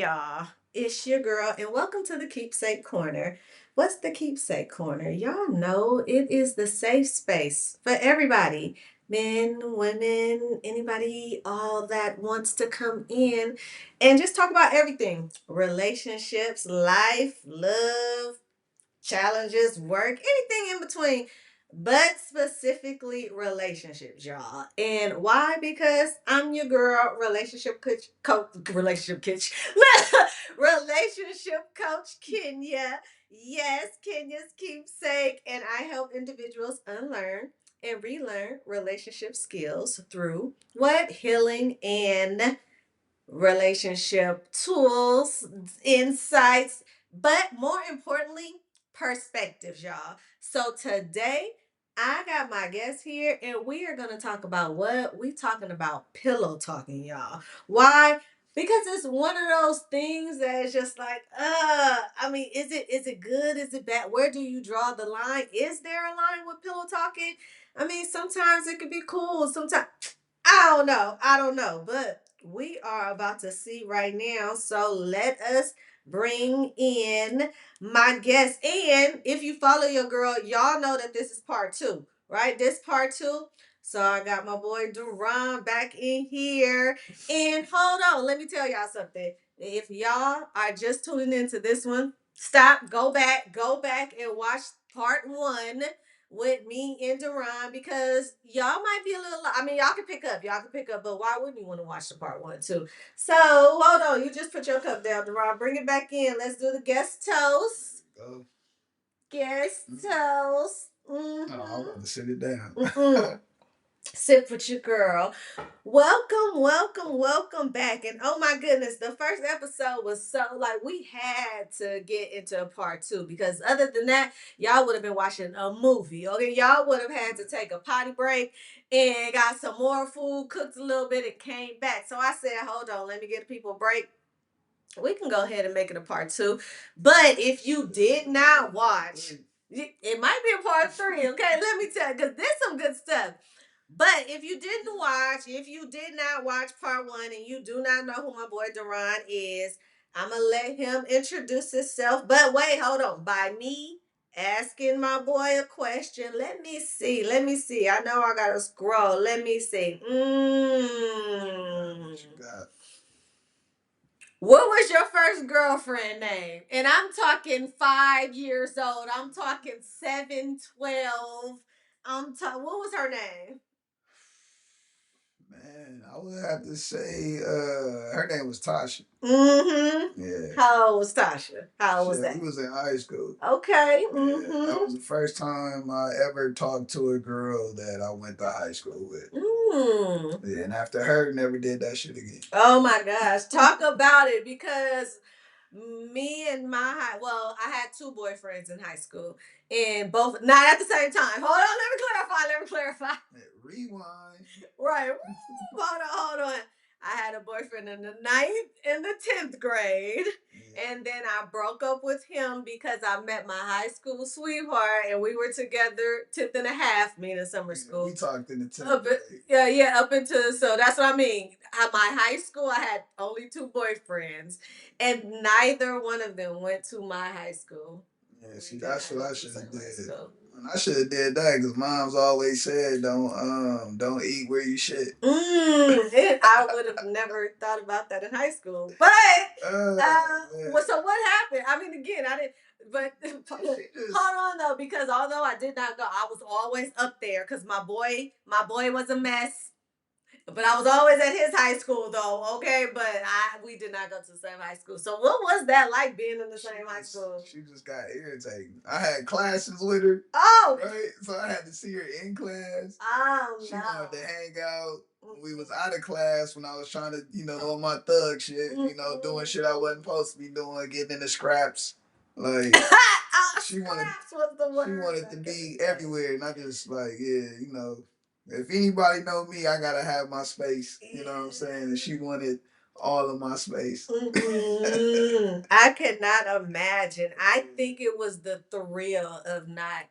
y'all. It's your girl, and welcome to the Keepsake Corner. What's the Keepsake Corner? Y'all know it is the safe space for everybody men, women, anybody, all that wants to come in and just talk about everything relationships, life, love, challenges, work, anything in between, but specifically relationships, y'all. And why? Because I'm your girl, relationship coach, relationship coach Kenya. Yes, Kenya's keepsake, and I help individuals unlearn and relearn relationship skills through what healing and relationship tools, insights, but more importantly, perspectives, y'all. So today, I got my guest here, and we are going to talk about what we talking about pillow talking, y'all. Why? Because it's one of those things that is just like, I mean, is it good? Is it bad? Where do you draw the line? Is there a line with pillow talking? I mean, sometimes it could be cool. Sometimes I don't know. But we are about to see right now. So let us bring in my guest. And if you follow your girl, y'all know that this is part two, right? This part two. So I got my boy Duran back in here. And hold on, let me tell y'all something. If y'all are just tuning into this one, stop, go back and watch part one with me and Duran because y'all might be a little. I mean, y'all can pick up, but why wouldn't you want to watch the part one too? So hold on, you just put your cup down, Duran. Bring it back in. Let's do the guest toast. Go. Guest toast. Mm-hmm. Oh, I want to sit it down. Mm-hmm. Sip with your girl. Welcome back. And oh my goodness, the first episode was so like we had to get into a part two because other than that, y'all would have been watching a movie. Okay, y'all would have had to take a potty break and got some more food, cooked a little bit, and came back. So I said, hold on, let me get people a break. We can go ahead and make it a part two. But if you did not watch, it might be a part three. Okay, let me tell you, because there's some good stuff. But if you did not watch part one and you do not know who my boy Duran is, I'm going to let him introduce himself. But wait, hold on. By me asking my boy a question, let me see. I know I got to scroll. Let me see. What was your first girlfriend name? And I'm talking 5 years old. I'm talking 7, 12. What was her name? Man, I would have to say her name was Tasha. Mm-hmm. Yeah. How old was Tasha? How old was that? We was in high school. Okay. Mm-hmm. Yeah, that was the first time I ever talked to a girl that I went to high school with. Mm. Yeah, and after her, never did that shit again. Oh my gosh. Talk about it because me and I had two boyfriends in high school and both not at the same time. Hold on, let me clarify. Rewind. Right. Hold on. I had a boyfriend in the 9th and the 10th grade. Yeah. And then I broke up with him because I met my high school sweetheart and we were together 10th and a half, meaning summer school. We talked in the 10th grade. Yeah, up into, so that's what I mean. At my high school, I had only two boyfriends and neither one of them went to my high school. Yeah, see, that's what I should have did. I should have did that because mom's always said don't eat where you shit. I would have never thought about that in high school. But so what happened? I mean, again, I didn't. But hold on though, because although I did not go, I was always up there because my boy was a mess. But I was always at his high school though, okay? But we did not go to the same high school. So what was that like being in the same high school? She just got irritating. I had classes with her. Oh. Right? So I had to see her in class. Oh, she wanted to hang out. We was out of class when I was trying to, on my thug shit, doing shit I wasn't supposed to be doing, getting in the scraps. Like she wanted to be everywhere, not just like, if anybody know me, I gotta have my space. You know what I'm saying? And she wanted all of my space. Mm-hmm. I could not imagine. I think it was the thrill of not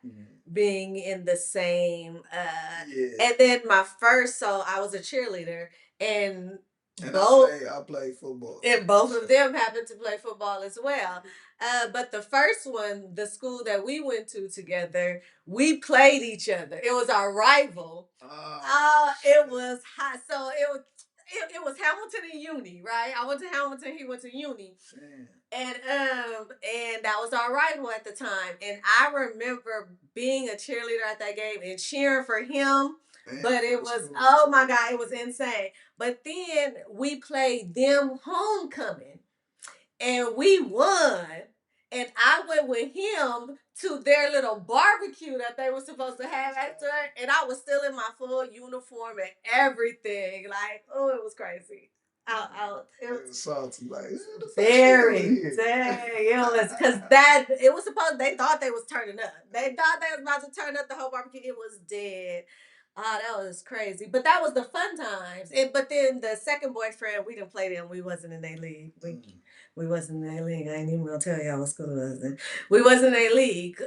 being in the same. And then so I was a cheerleader, and And I play football. And both of them happened to play football as well. But the first one, the school that we went to together, we played each other. It was our rival. It was hot. So it was Hamilton and Uni, right? I went to Hamilton, he went to Uni. Damn. And that was our rival at the time. And I remember being a cheerleader at that game and cheering for him. Damn, but it was, oh my God, it was insane. But then we played them homecoming and we won. And I went with him to their little barbecue that they were supposed to have after, and I was still in my full uniform and everything. Like, oh, it was crazy. It was salty, like very dang. It was because it was supposed. They thought they was turning up. They thought they was about to turn up the whole barbecue. It was dead. Oh, that was crazy. But that was the fun times. But then the second boyfriend, we didn't play them. We wasn't in their league. We wasn't in their league. I ain't even gonna tell y'all what school it was in. We wasn't in a league.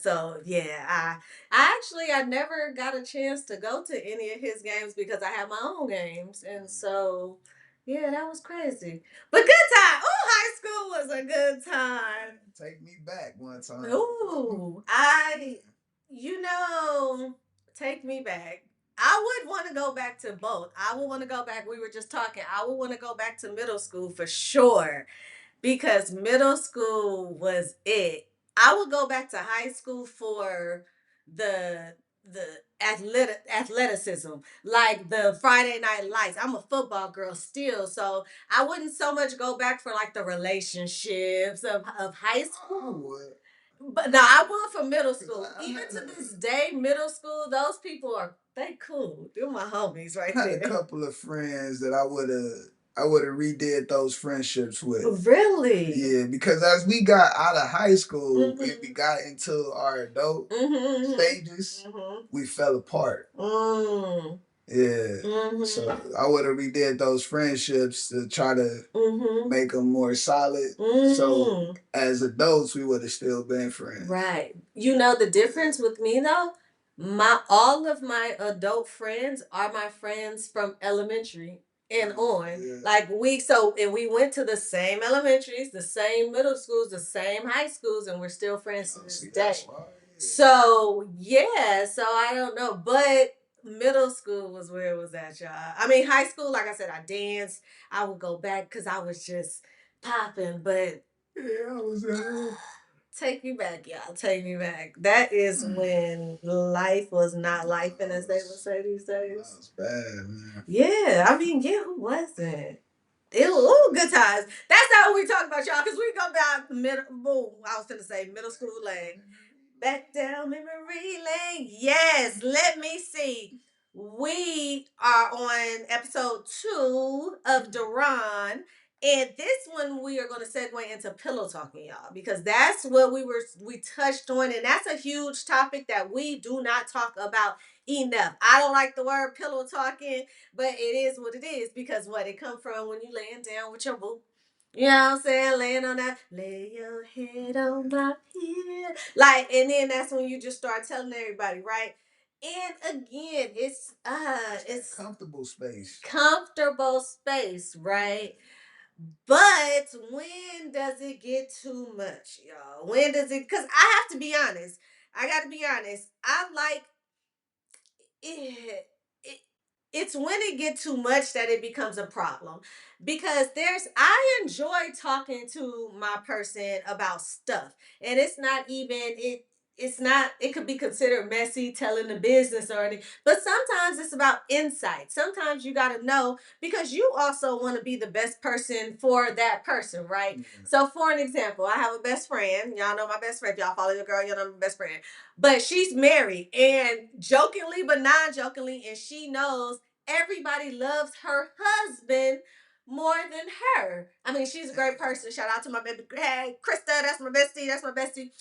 So yeah, I never got a chance to go to any of his games because I had my own games. And so yeah, that was crazy. But good time. Oh, high school was a good time. Take me back one time. Ooh, you know, take me back. I would want to go back to both. I would want to go back. We were just talking. I would want to go back to middle school for sure because middle school was it. I would go back to high school for the athleticism, like the Friday Night Lights. I'm a football girl still, so I wouldn't so much go back for like the relationships of high school. But no, I would for middle school. Even to this day, middle school, those people they cool. They're my homies right there. I had a couple of friends that I would have redid those friendships with. Really? Yeah, because as we got out of high school and we got into our adult stages, we fell apart. Yeah. So I would have redid those friendships to try to make them more solid. So as adults, we would have still been friends. Right. You know the difference with me though? All of my adult friends are my friends from elementary and on. Yeah. Like and we went to the same elementaries, the same middle schools, the same high schools, and we're still friends to this day. So yeah, so I don't know. But middle school was where it was at, y'all. I mean, high school, like I said, I danced. I would go back because I was just popping. But yeah, I was. Take me back, y'all. Take me back. That is when life was not life, and as they would say these days. That was bad, man. Yeah, I mean, yeah, who wasn't? Good times. That's not what we talk about, y'all, because we go back I was gonna say middle school lane. Back down memory lane. Yes, let me see. We are on episode 2 of Duran. And this one we are going to segue into pillow talking, y'all, because that's what we touched on, and that's a huge topic that we do not talk about enough. I don't like the word pillow talking, but it is what it is because it come from when you laying down with your boo. You know what I'm saying? Laying on that, lay your head on my head. Like, and then that's when you just start telling everybody, right? And again, it's comfortable space. Comfortable space, right? But when does it get too much, y'all? When does it? Because I have to be honest. I got to be honest. I like it, it's when it gets too much that it becomes a problem because I enjoy talking to my person about stuff, and it's not even it's not, it could be considered messy telling the business or anything, but sometimes it's about insight. Sometimes you got to know because you also want to be the best person for that person, right? So for an example, I have a best friend. Y'all know my best friend. If y'all follow your girl, y'all know my best friend. But she's married, and jokingly but non-jokingly, and she knows everybody loves her husband more than her. I mean, she's a great person. Shout out to my baby. Hey, Krista, that's my bestie. That's my bestie.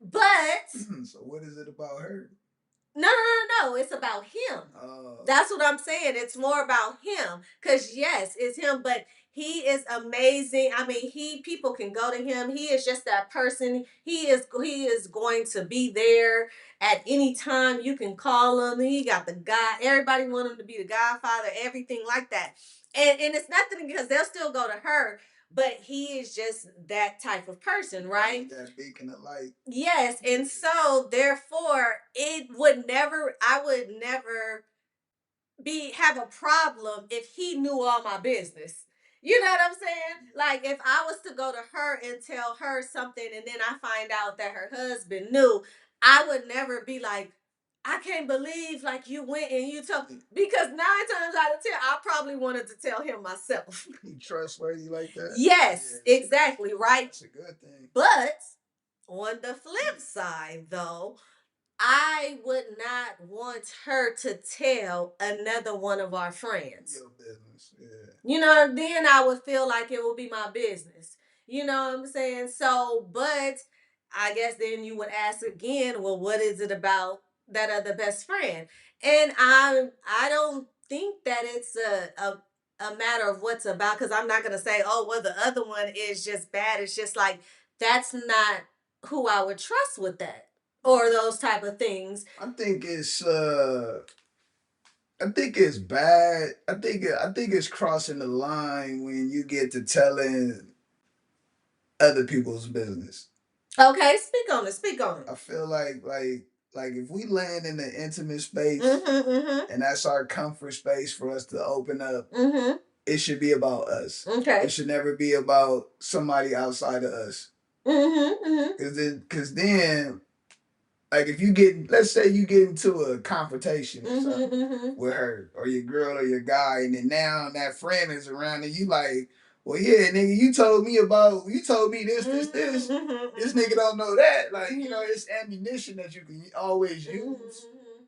But so what is it about her? No. It's about him. That's what I'm saying. It's more about him. Because yes, it's him, but he is amazing. I mean, people can go to him. He is just that person. He is going to be there at any time. You can call him. He got the guy. Everybody want him to be the godfather, everything like that. And it's nothing because they'll still go to her, but he is just that type of person, right? That beacon of light. Yes, and so therefore, I would never have a problem if he knew all my business. You know what I'm saying? Like if I was to go to her and tell her something and then I find out that her husband knew, I would never be like, I can't believe like you went and you told, because 9 times out of 10, I probably wanted to tell him myself. You trustworthy like that? Yes, yeah, exactly, right? That's a good thing. But on the flip side though, I would not want her to tell another one of our friends. Your business, yeah. You know, then I would feel like it would be my business. You know what I'm saying? So, but I guess then you would ask again, well, what is it about that other best friend? And I don't think that it's a matter of what's about, because I'm not gonna say, oh, well, the other one is just bad. It's just like that's not who I would trust with that or those type of things. I think it's bad. I think it's crossing the line when you get to telling other people's business. Okay, speak on it. Speak on it. I feel like if we land in the intimate space, mm-hmm. and that's our comfort space for us to open up, Mm-hmm. it should be about us. Okay. It should never be about somebody outside of us. Mm-hmm. Cause then like if you get, let's say you get into a confrontation or something with her or your girl or your guy, and then now that friend is around and you like, well, yeah, nigga, you told me this, this nigga don't know that. Like, you know, it's ammunition that you can always use.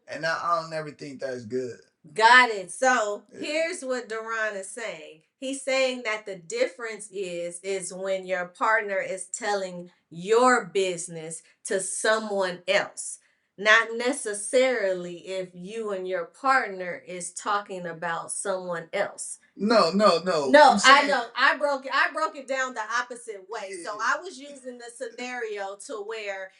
And I don't never think that's good. Got it. So here's what Duran is saying. He's saying that the difference is when your partner is telling your business to someone else. Not necessarily if you and your partner is talking about someone else. No. No, I know. I broke it down the opposite way. Yeah. So I was using the scenario to where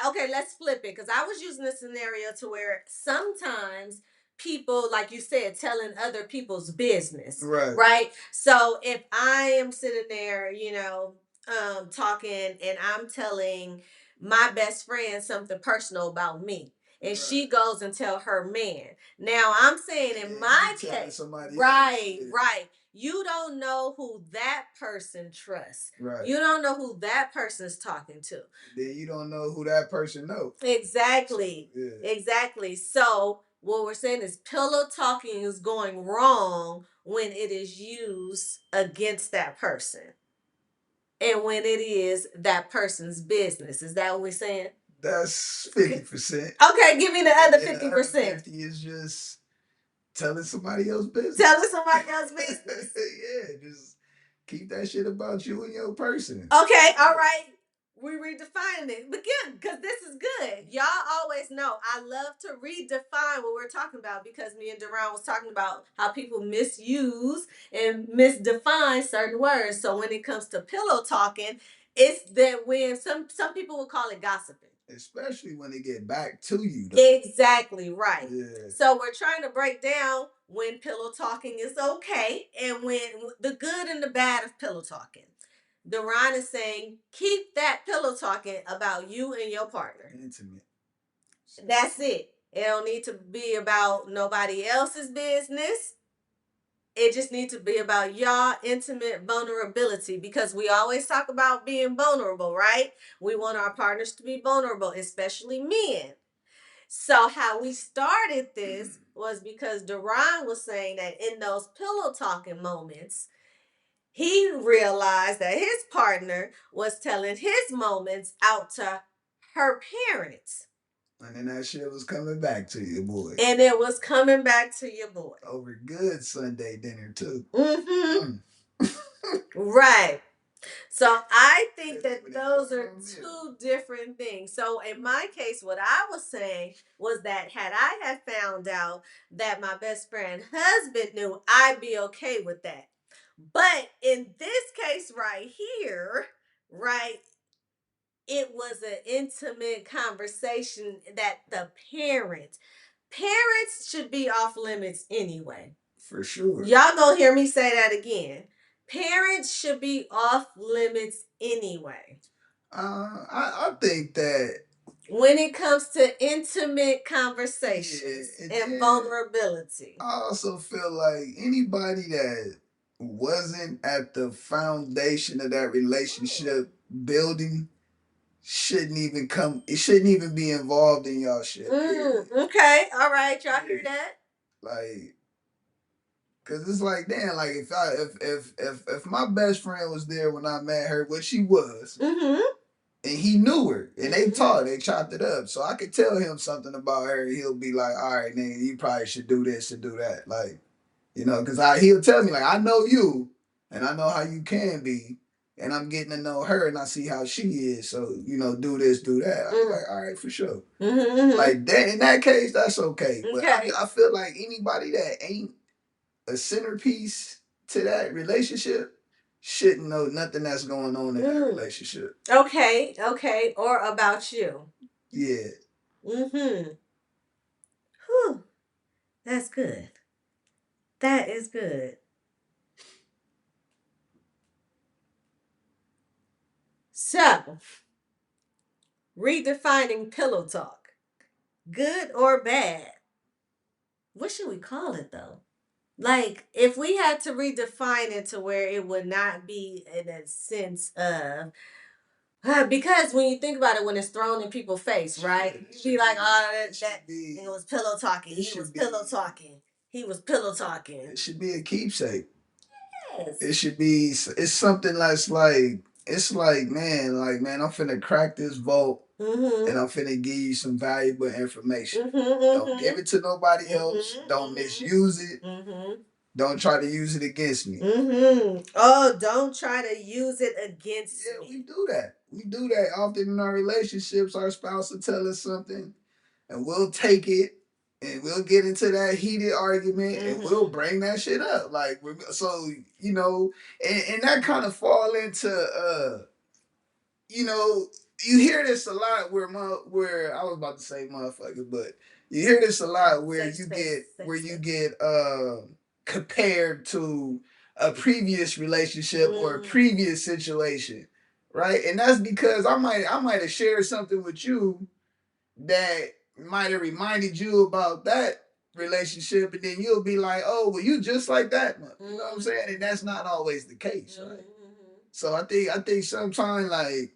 okay, let's flip it, because I was using the scenario to where sometimes people, like you said, telling other people's business. Right. So if I am sitting there, talking and I'm telling my best friend something personal about me, and she goes and tell her man. Now I'm saying in my case, right. You don't know who that person trusts. Right. You don't know who that person's talking to. Then you don't know who that person knows. Exactly. So, yeah. Exactly. So what we're saying is pillow talking is going wrong when it is used against that person. And when it is that person's business. Is that what we're saying? That's 50%. Okay, give me the other 50%. The other 50 is just telling somebody else's business. Telling somebody else's business. Yeah, just keep that shit about you and your person. Okay, all right. We redefining it. But yeah, because this is good. Y'all always know I love to redefine what we're talking about, because me and Duran was talking about how people misuse and misdefine certain words. So when it comes to pillow talking, it's that when some people will call it gossiping. Especially when they get back to you, though. Exactly right. Yeah. So we're trying to break down when pillow talking is okay and when the good and the bad of pillow talking. Duran is saying, keep that pillow talking about you and your partner. Intimate. That's it. It don't need to be about nobody else's business. It just needs to be about y'all intimate vulnerability, because we always talk about being vulnerable, right? We want our partners to be vulnerable, especially men. So how we started this was because Duran was saying that in those pillow talking moments, he realized that his partner was telling his moments out to her parents. And then that shit was coming back to your boy. And it was coming back to your boy. Over good Sunday dinner, too. Right. So I think that those are two different things. So in my case, what I was saying was that had I had found out that my best friend husband knew, I'd be okay with that. But in this case right here, right, it was an intimate conversation that the parents should be off limits anyway. For sure. Y'all gonna hear me say that again. Parents should be off limits anyway. I think that when it comes to intimate conversations and vulnerability. I also feel like anybody that wasn't at the foundation of that relationship building shouldn't even come. It shouldn't even be involved in y'all shit. Okay, all right, y'all hear that? Like, cause it's like, damn, like if my best friend was there when I met her, what she was, and he knew her, and they talked, they chopped it up, so I could tell him something about her, and he'll be like, all right, nigga, you probably should do this and do that, like, you know, cause he'll tell me like, I know you, and I know how you can be, and I'm getting to know her, and I see how she is, so you know, do this, do that. I'm like, all right, for sure. Like that, in that case, that's okay. But I feel like anybody that ain't a centerpiece to that relationship shouldn't know nothing that's going on in that relationship. Okay, okay. Or about you. Yeah. Whew. That's good. That is good. So, redefining pillow talk. Good or bad? What should we call it though? Like, if we had to redefine it to where it would not be in a sense of because when you think about it, when it's thrown in people's face, right? You be like, oh, it was pillow talking. He was pillow talking. He was pillow talking. It should be a keepsake. Yes. It should be. It's something that's like. It's like, man, I'm finna crack this vault, and I'm finna give you some valuable information. Don't give it to nobody else. Don't misuse it. Don't try to use it against me. Oh, don't try to use it against me. Yeah, we do that. We do that often in our relationships. Our spouse will tell us something, and we'll take it, and we'll get into that heated argument, and we'll bring that shit up. Like, so you know, and that kind of fall into you know, you hear this a lot where I was about to say motherfucker, but you hear this a lot where you get compared to a previous relationship or a previous situation, right? And that's because I might have shared something with you that might have reminded you about that relationship, and then you'll be like, oh, well, you just like that, you know what I'm saying? And that's not always the case, right? So I think sometimes like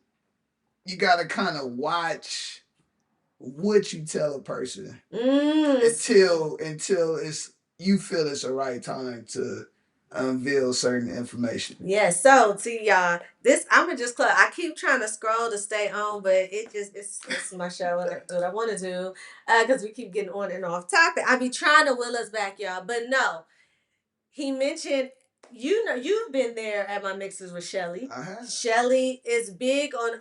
you gotta kind of watch what you tell a person until it's you feel it's the right time to unveil certain information. Yeah, so see y'all, this I'ma just close. I keep trying to scroll to stay on, but it's my show and I do what I want to do because we keep getting on and off topic. I be trying to will us back, y'all, but no. He mentioned, you know, you've been there at my mixes with Shelly. Shelly is big on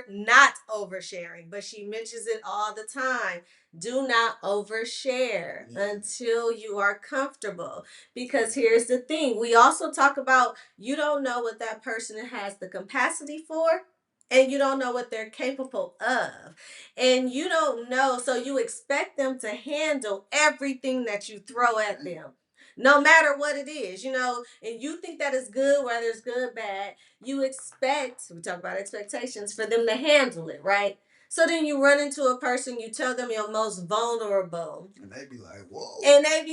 not oversharing, but she mentions it all the time. Do not overshare until you are comfortable. Because here's the thing, we also talk about you don't know what that person has the capacity for. And you don't know what they're capable of. And you don't know, so you expect them to handle everything that you throw at them no matter what it is, you know, and you think that is good, whether it's good, bad, you expect, we talk about expectations, for them to handle it, right? So then you run into a person, you tell them you're most vulnerable. And they be like, whoa. And then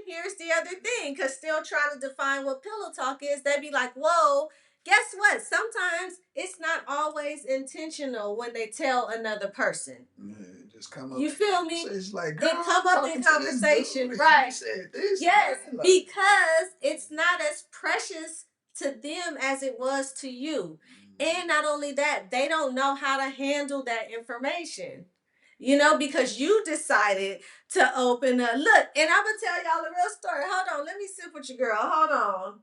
here's the other thing, because still trying to define what pillow talk is, they be like, whoa. Guess what? Sometimes it's not always intentional when they tell another person. Just come up. You feel me? So it's like, girl, it come up in conversation, right? Said this, yes, man. Like, because it's not as precious to them as it was to you. And not only that, they don't know how to handle that information. You know, because you decided to open up. Look, and I'm gonna tell y'all the real story. Hold on, let me sip with you, girl. Hold on.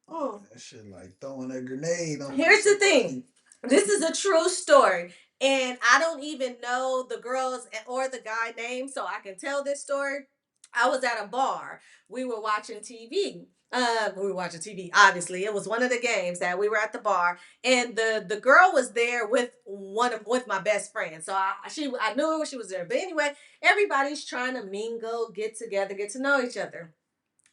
That shit like throwing a grenade on. Here's the thing. This is a true story. And I don't even know the girls or the guy name, so I can tell this story. I was at a bar. We were watching TV. We were watching TV. Obviously, it was one of the games that we were at the bar, and the girl was there with with my best friend. So I knew she was there. But anyway, everybody's trying to mingle, get together, get to know each other.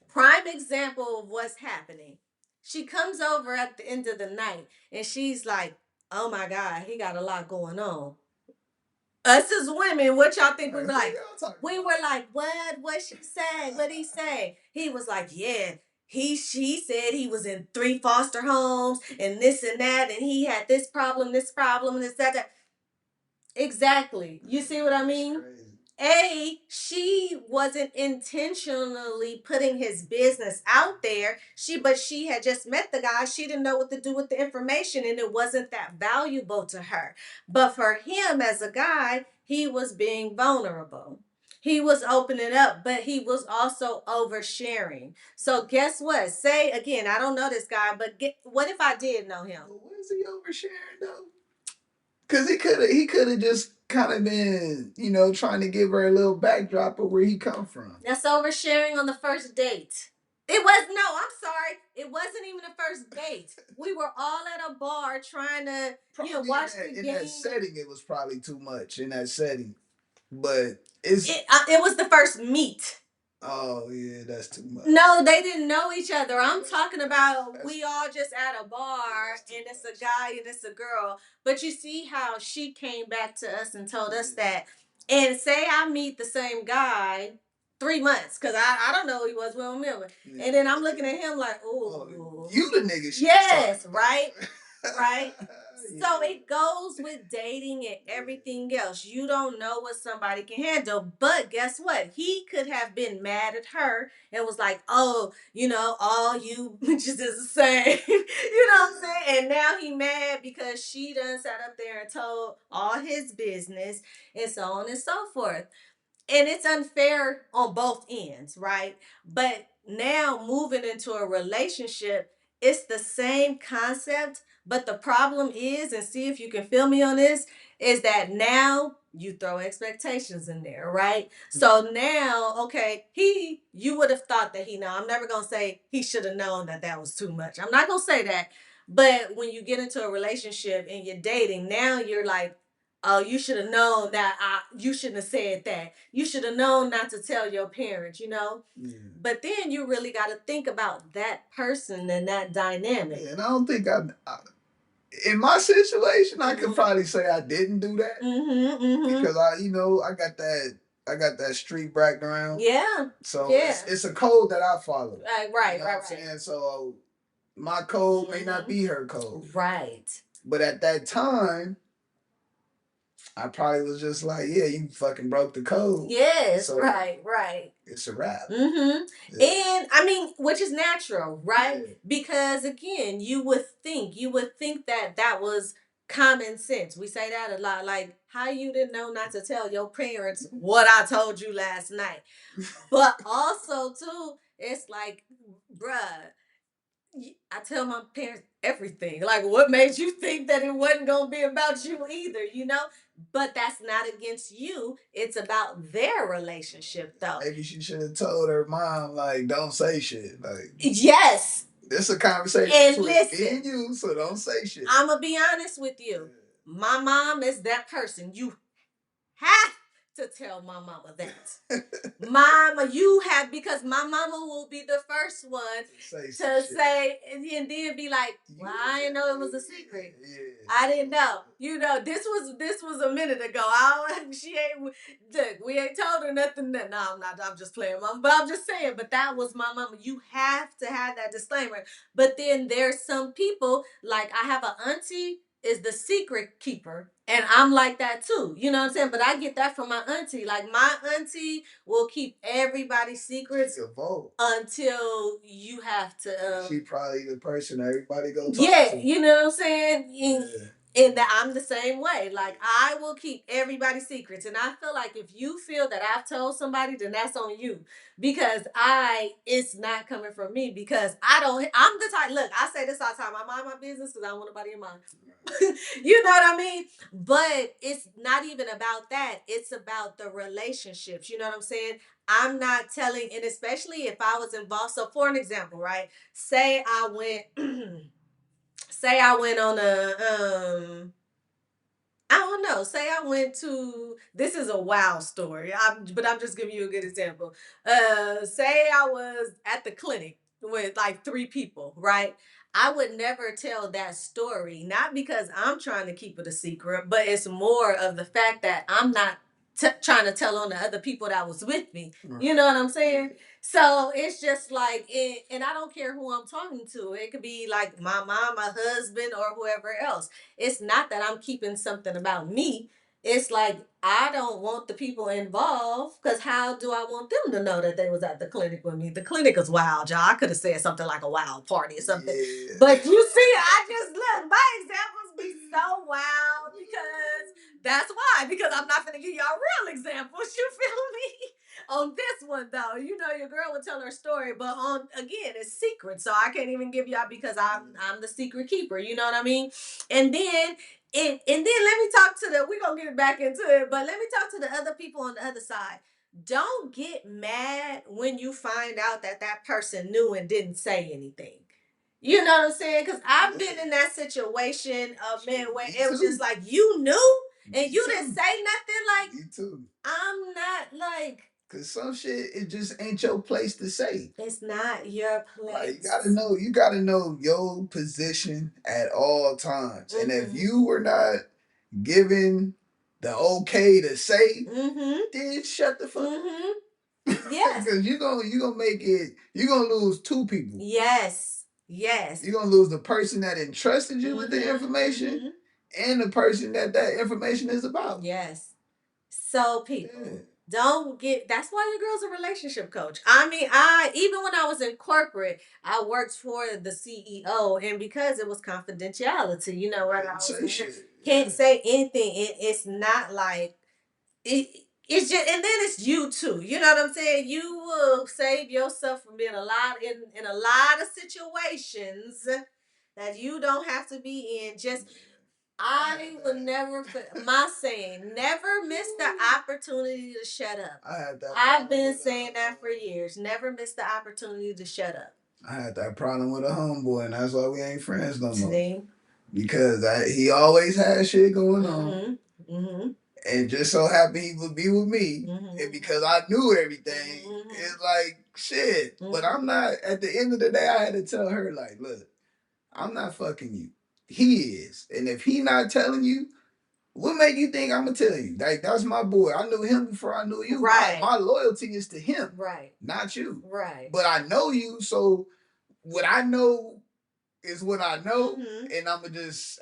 Prime example of what's happening. She comes over at the end of the night, and she's like, "Oh my God, he got a lot going on." Us as women, what y'all think we were like? We were like, what? What she say? What he say? He was like, yeah. She said he was in 3 foster homes and this and that, and he had this problem, and this that. Exactly. You see what I mean? She wasn't intentionally putting his business out there. But she had just met the guy. She didn't know what to do with the information, and it wasn't that valuable to her. But for him as a guy, he was being vulnerable. He was opening up, but he was also oversharing. So guess what? Say again, I don't know this guy, but what if I did know him? Well, what is he oversharing though? Cause he could have just kind of been, trying to give her a little backdrop of where he come from. That's oversharing on the first date. It was no, I'm sorry. It wasn't even the first date. We were all at a bar trying to, watch the game. In that setting, it was probably too much in that setting, but it was the first meet. Oh yeah, that's too much. No, they didn't know each other. I'm talking about we all just at a bar and it's a guy and it's a girl. But you see how she came back to us and told us that. And say I meet the same guy 3 months, because I don't know who he was, we don't remember. Yeah. And then I'm looking at him like, ooh. You the nigga. Yes, right? Right? Yeah. So it goes with dating and everything else. You don't know what somebody can handle. But guess what? He could have been mad at her and was like, oh, all you bitches is the same. You know what I'm saying? And now he mad because she done sat up there and told all his business and so on and so forth. And it's unfair on both ends, right? But now moving into a relationship, it's the same concept, but the problem is, and see if you can feel me on this, is that now you throw expectations in there, right? So now, okay, you would have thought that I'm never going to say he should have known that was too much. I'm not going to say that. But when you get into a relationship and you're dating, now you're like, oh, you should have known that you shouldn't have said that. You should have known not to tell your parents. Yeah. But then you really got to think about that person and that dynamic. Yeah, and I don't think in my situation, I could probably say I didn't do that. Because I got that street background. Yeah. So it's a code that I follow. Right. What I'm saying? So my code may not be her code. Right. But at that time, I probably was just like, yeah, you fucking broke the code. Yes, so right. It's a wrap. Mm-hmm. Yeah. And which is natural, right? Yeah. Because again, you would think that was common sense. We say that a lot, like how you didn't know not to tell your parents what I told you last night. But also too, it's like, bruh, I tell my parents everything. Like, what made you think that it wasn't going to be about you either, But that's not against you. It's about their relationship, though. Maybe she should have told her mom, like, don't say shit. Like, yes. This is a conversation and between me and you, so don't say shit. I'm going to be honest with you. Yeah. My mom is that person. You have to tell my mama that. Mama, you have, because my mama will be the first one to say and then be like, well, I didn't know it was a secret. Yeah. I didn't know. This was a minute ago. We ain't told her nothing. No, I'm just playing, mama. But I'm just saying, but that was my mama. You have to have that disclaimer. But then there's some people, like I have an auntie is the secret keeper. And I'm like that too. You know what I'm saying? But I get that from my auntie. Like my auntie will keep everybody's secrets until you have to. She probably the person everybody go talk to. Yeah, you know what I'm saying? Yeah. And that I'm the same way. Like I will keep everybody's secrets. And I feel like if you feel that I've told somebody, then that's on you. Because it's not coming from me because I'm the type, look, I say this all the time. I mind my business because I don't want nobody in mine. You know what I mean? But it's not even about that. It's about the relationships. You know what I'm saying? I'm not telling, and especially if I was involved. So for an example, right? Say I went say I went on I don't know. Say I went to this is a wild story. But I'm just giving you a good example. Say I was at the clinic with like three people, right? I would never tell that story, not because I'm trying to keep it a secret, but it's more of the fact that I'm not trying to tell on the other people that was with me. Right. You know what I'm saying? So it's just like and I don't care who I'm talking to. It could be like my mom, my husband, or whoever else. It's not that I'm keeping something about me. It's like I don't want the people involved because how do I want them to know that they was at the clinic with me? The clinic is wild, y'all. I could have said something like a wild party or something. Yeah. But you see, I just look, my examples be so wild because that's why. Because I'm not gonna give y'all real examples. You feel me? On this one though, you know your girl would tell her story, but on again, it's secret. So I can't even give y'all because I'm the secret keeper. You know what I mean? And then and then let me talk to we're gonna get back into it, but let me talk to the other people on the other side. Don't get mad when you find out that that person knew and didn't say anything. You know what I'm saying? Because I've been in that situation of man where it was just like you knew and you didn't say nothing. Like me too. I'm not like cause some shit it just ain't your place to say. It's not your place. Like you gotta know your position at all times. Mm-hmm. And if you were not given the okay to say, then shut the fuck up. Yes. Because you gonna make it you're gonna lose two people. Yes. Yes. You're gonna lose the person that entrusted you with the information and the person that information is about. Yes. So people don't get that's why your girl's a relationship coach. I mean, even when I was in corporate, I worked for the CEO and because it was confidentiality, you know, right? Can't say anything. It's not like it it's just and then it's you too. You know what I'm saying? You will save yourself from being a lot in a lot of situations that you don't have to be in. Just I would never, my saying, never miss the opportunity to shut up. I've been saying that for years. Never miss the opportunity to shut up. I had that problem with a homeboy, and that's why we ain't friends no more. See? Because he always had shit going on. Mm-hmm. And just so happy he would be with me. Mm-hmm. And because I knew everything, it's like, shit. But I'm not, at the end of the day, I had to tell her, like, look, I'm not fucking you. He is. And if he not telling you, what make you think I'm gonna tell you? Like that's my boy. I knew him before I knew you. Right. My loyalty is to him. Right. Not you. Right. But I know you, so what I know is what I know, and I'ma just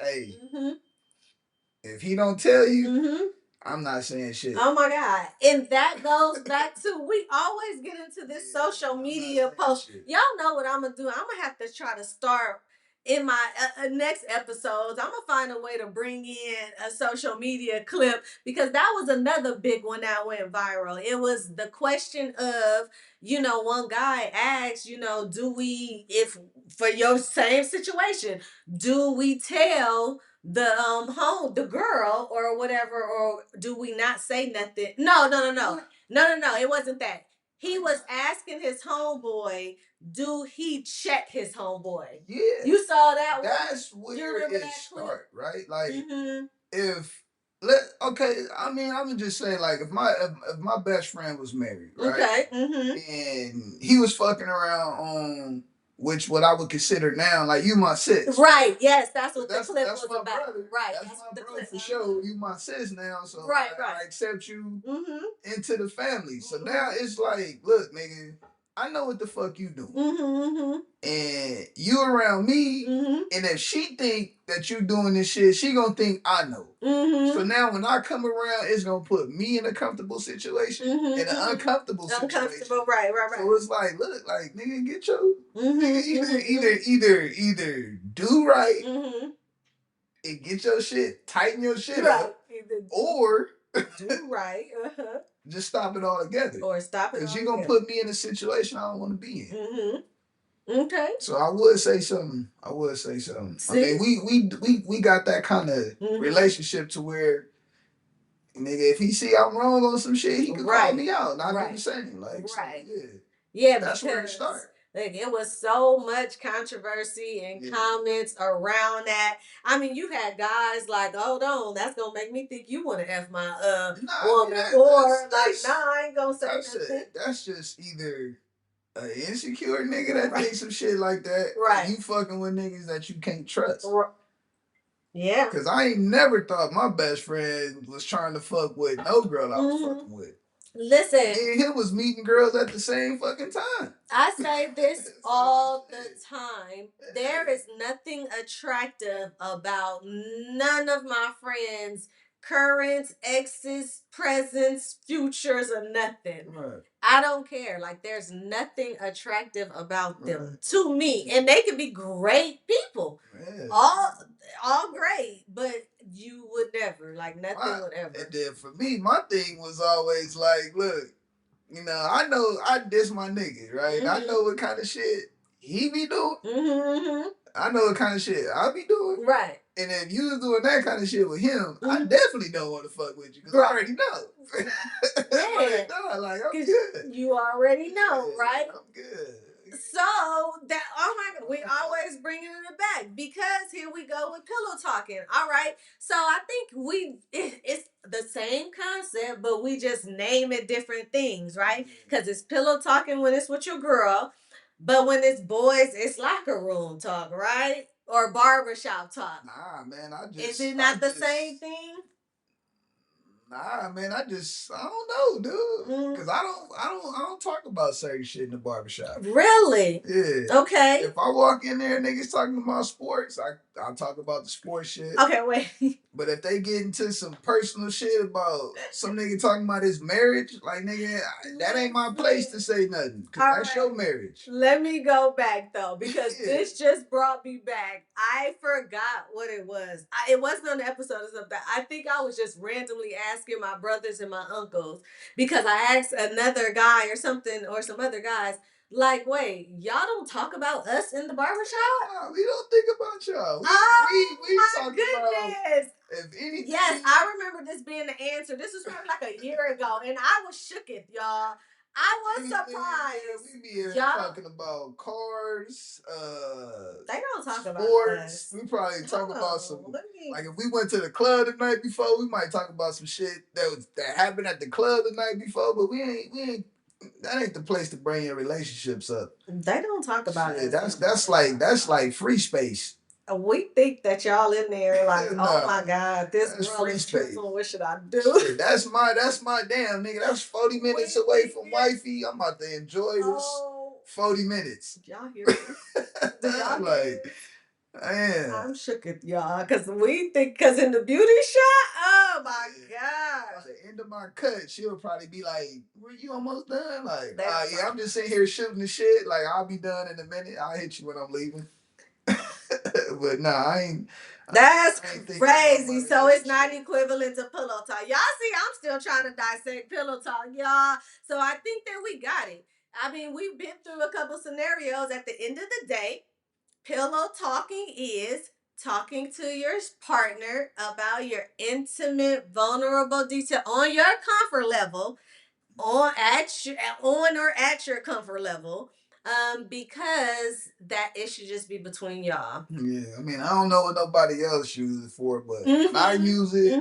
if he don't tell you, I'm not saying shit. Oh my God. And that goes back to we always get into this social media post. Y'all know what I'm gonna do. I'm gonna have to try to start in my next episodes. I'm gonna find a way to bring in a social media clip because that was another big one that went viral. It was the question of, you know, one guy asked, you know, do we, if for your same situation, do we tell the girl or whatever, or do we not say nothing? No, it wasn't that. He was asking his homeboy, do he check his homeboy? Yeah. You saw that one? That's where it start, right? Like if I mean I'm just saying like if my best friend was married, right? Okay. And he was fucking around on which what I would consider now, like you my sis. Right, yes, that's what the clip was about. Brother. Right. That's my brother for sure. You my sis now, so I accept you into the family. So now it's like, look, nigga, I know what the fuck you doing. And you around me, and if she think that you doing this shit, she gonna think I know. So now when I come around, it's gonna put me in a comfortable situation, in an uncomfortable situation. Right. So it's like, look, like nigga, get your nigga either do right, and get your shit, tighten your shit up, or do right. Just stop it all together. Or stop it all together. Because you're going to put me in a situation I don't want to be in. Mm-hmm. Okay. So I would say something. See? I mean, we got that kind of relationship to where, nigga, if he see I'm wrong on some shit, he could call me out. And I do the same. Like, so, yeah, that's where it starts. Like, it was so much controversy and comments around that. I mean, you had guys like, hold on, that's gonna make me think you want to F my woman. I ain't gonna say nothing. That's just either an insecure nigga that thinks some shit like that. Right. You fucking with niggas that you can't trust. Yeah. Cause I ain't never thought my best friend was trying to fuck with no girl I was fucking with. Listen. Me and him was meeting girls at the same fucking time. I say this all the time. There is nothing attractive about none of my friends' current exes, presents, futures, or nothing. Right. I don't care. Like, there's nothing attractive about them to me. And they can be great people. Yeah. All great, but you would never, like, nothing would ever. And then for me, my thing was always like, look, you know, I know I diss my nigga, right? I know what kind of shit he be doing. I know what kind of shit I be doing. Right. And if you was doing that kind of shit with him, I definitely don't want to fuck with you because I already know. Yeah. Like, I'm good. You already know, right? I'm good. So that, oh my God, we always bringing it back because here we go with pillow talking. All right. So I think it's the same concept, but we just name it different things, right? Because it's pillow talking when it's with your girl, but when it's boys, it's locker room talk, right? Or barbershop talk. Nah, man, is it not the same thing? Nah, man, I don't know, dude. Cause I don't talk about certain shit in the barbershop. Really? Yeah. Okay. If I walk in there and niggas talking about sports, I'll talk about the sports shit. Okay, wait. But if they get into some personal shit about some nigga talking about his marriage, like, nigga, that ain't my place to say nothing. Cause that's your marriage. Let me go back though, because this just brought me back. I forgot what it was. It wasn't on the episode or something. I think I was just randomly asking my brothers and my uncles because I asked another guy or something or some other guys, like, wait, y'all don't talk about us in the barbershop? No, we don't think about y'all. We talk about, if anything. Yes, I remember this being the answer. This was probably like a year ago, and I was shooketh, y'all. I was surprised. We be here talking about cars, they don't talk about sports. We probably talk about some, like, if we went to the club the night before, we might talk about some shit that happened at the club the night before, but we ain't that ain't the place to bring your relationships up. They don't talk about it. That's like free space. We think that y'all in there like, oh my God, this girl is tripping. What should I do? Shit, that's my damn nigga. That's 40 minutes away from wifey. I'm about to enjoy this 40 minutes. Y'all hear me? Do y'all like? Man. I'm shook at y'all because in the beauty shop, oh my God. At the end of my cut, she'll probably be like, were you almost done? Like, yeah, I'm just sitting here shooting the shit. Like, I'll be done in a minute. I'll hit you when I'm leaving. But nah, I ain't. That's crazy. So it's not equivalent to pillow talk. Y'all see, I'm still trying to dissect pillow talk, y'all. So I think that we got it. I mean, we've been through a couple scenarios. At the end of the day, pillow talking is talking to your partner about your intimate, vulnerable detail on your comfort level, on or at your comfort level. Because that it should just be between y'all. Yeah, I mean, I don't know what nobody else uses it for, but when I use it,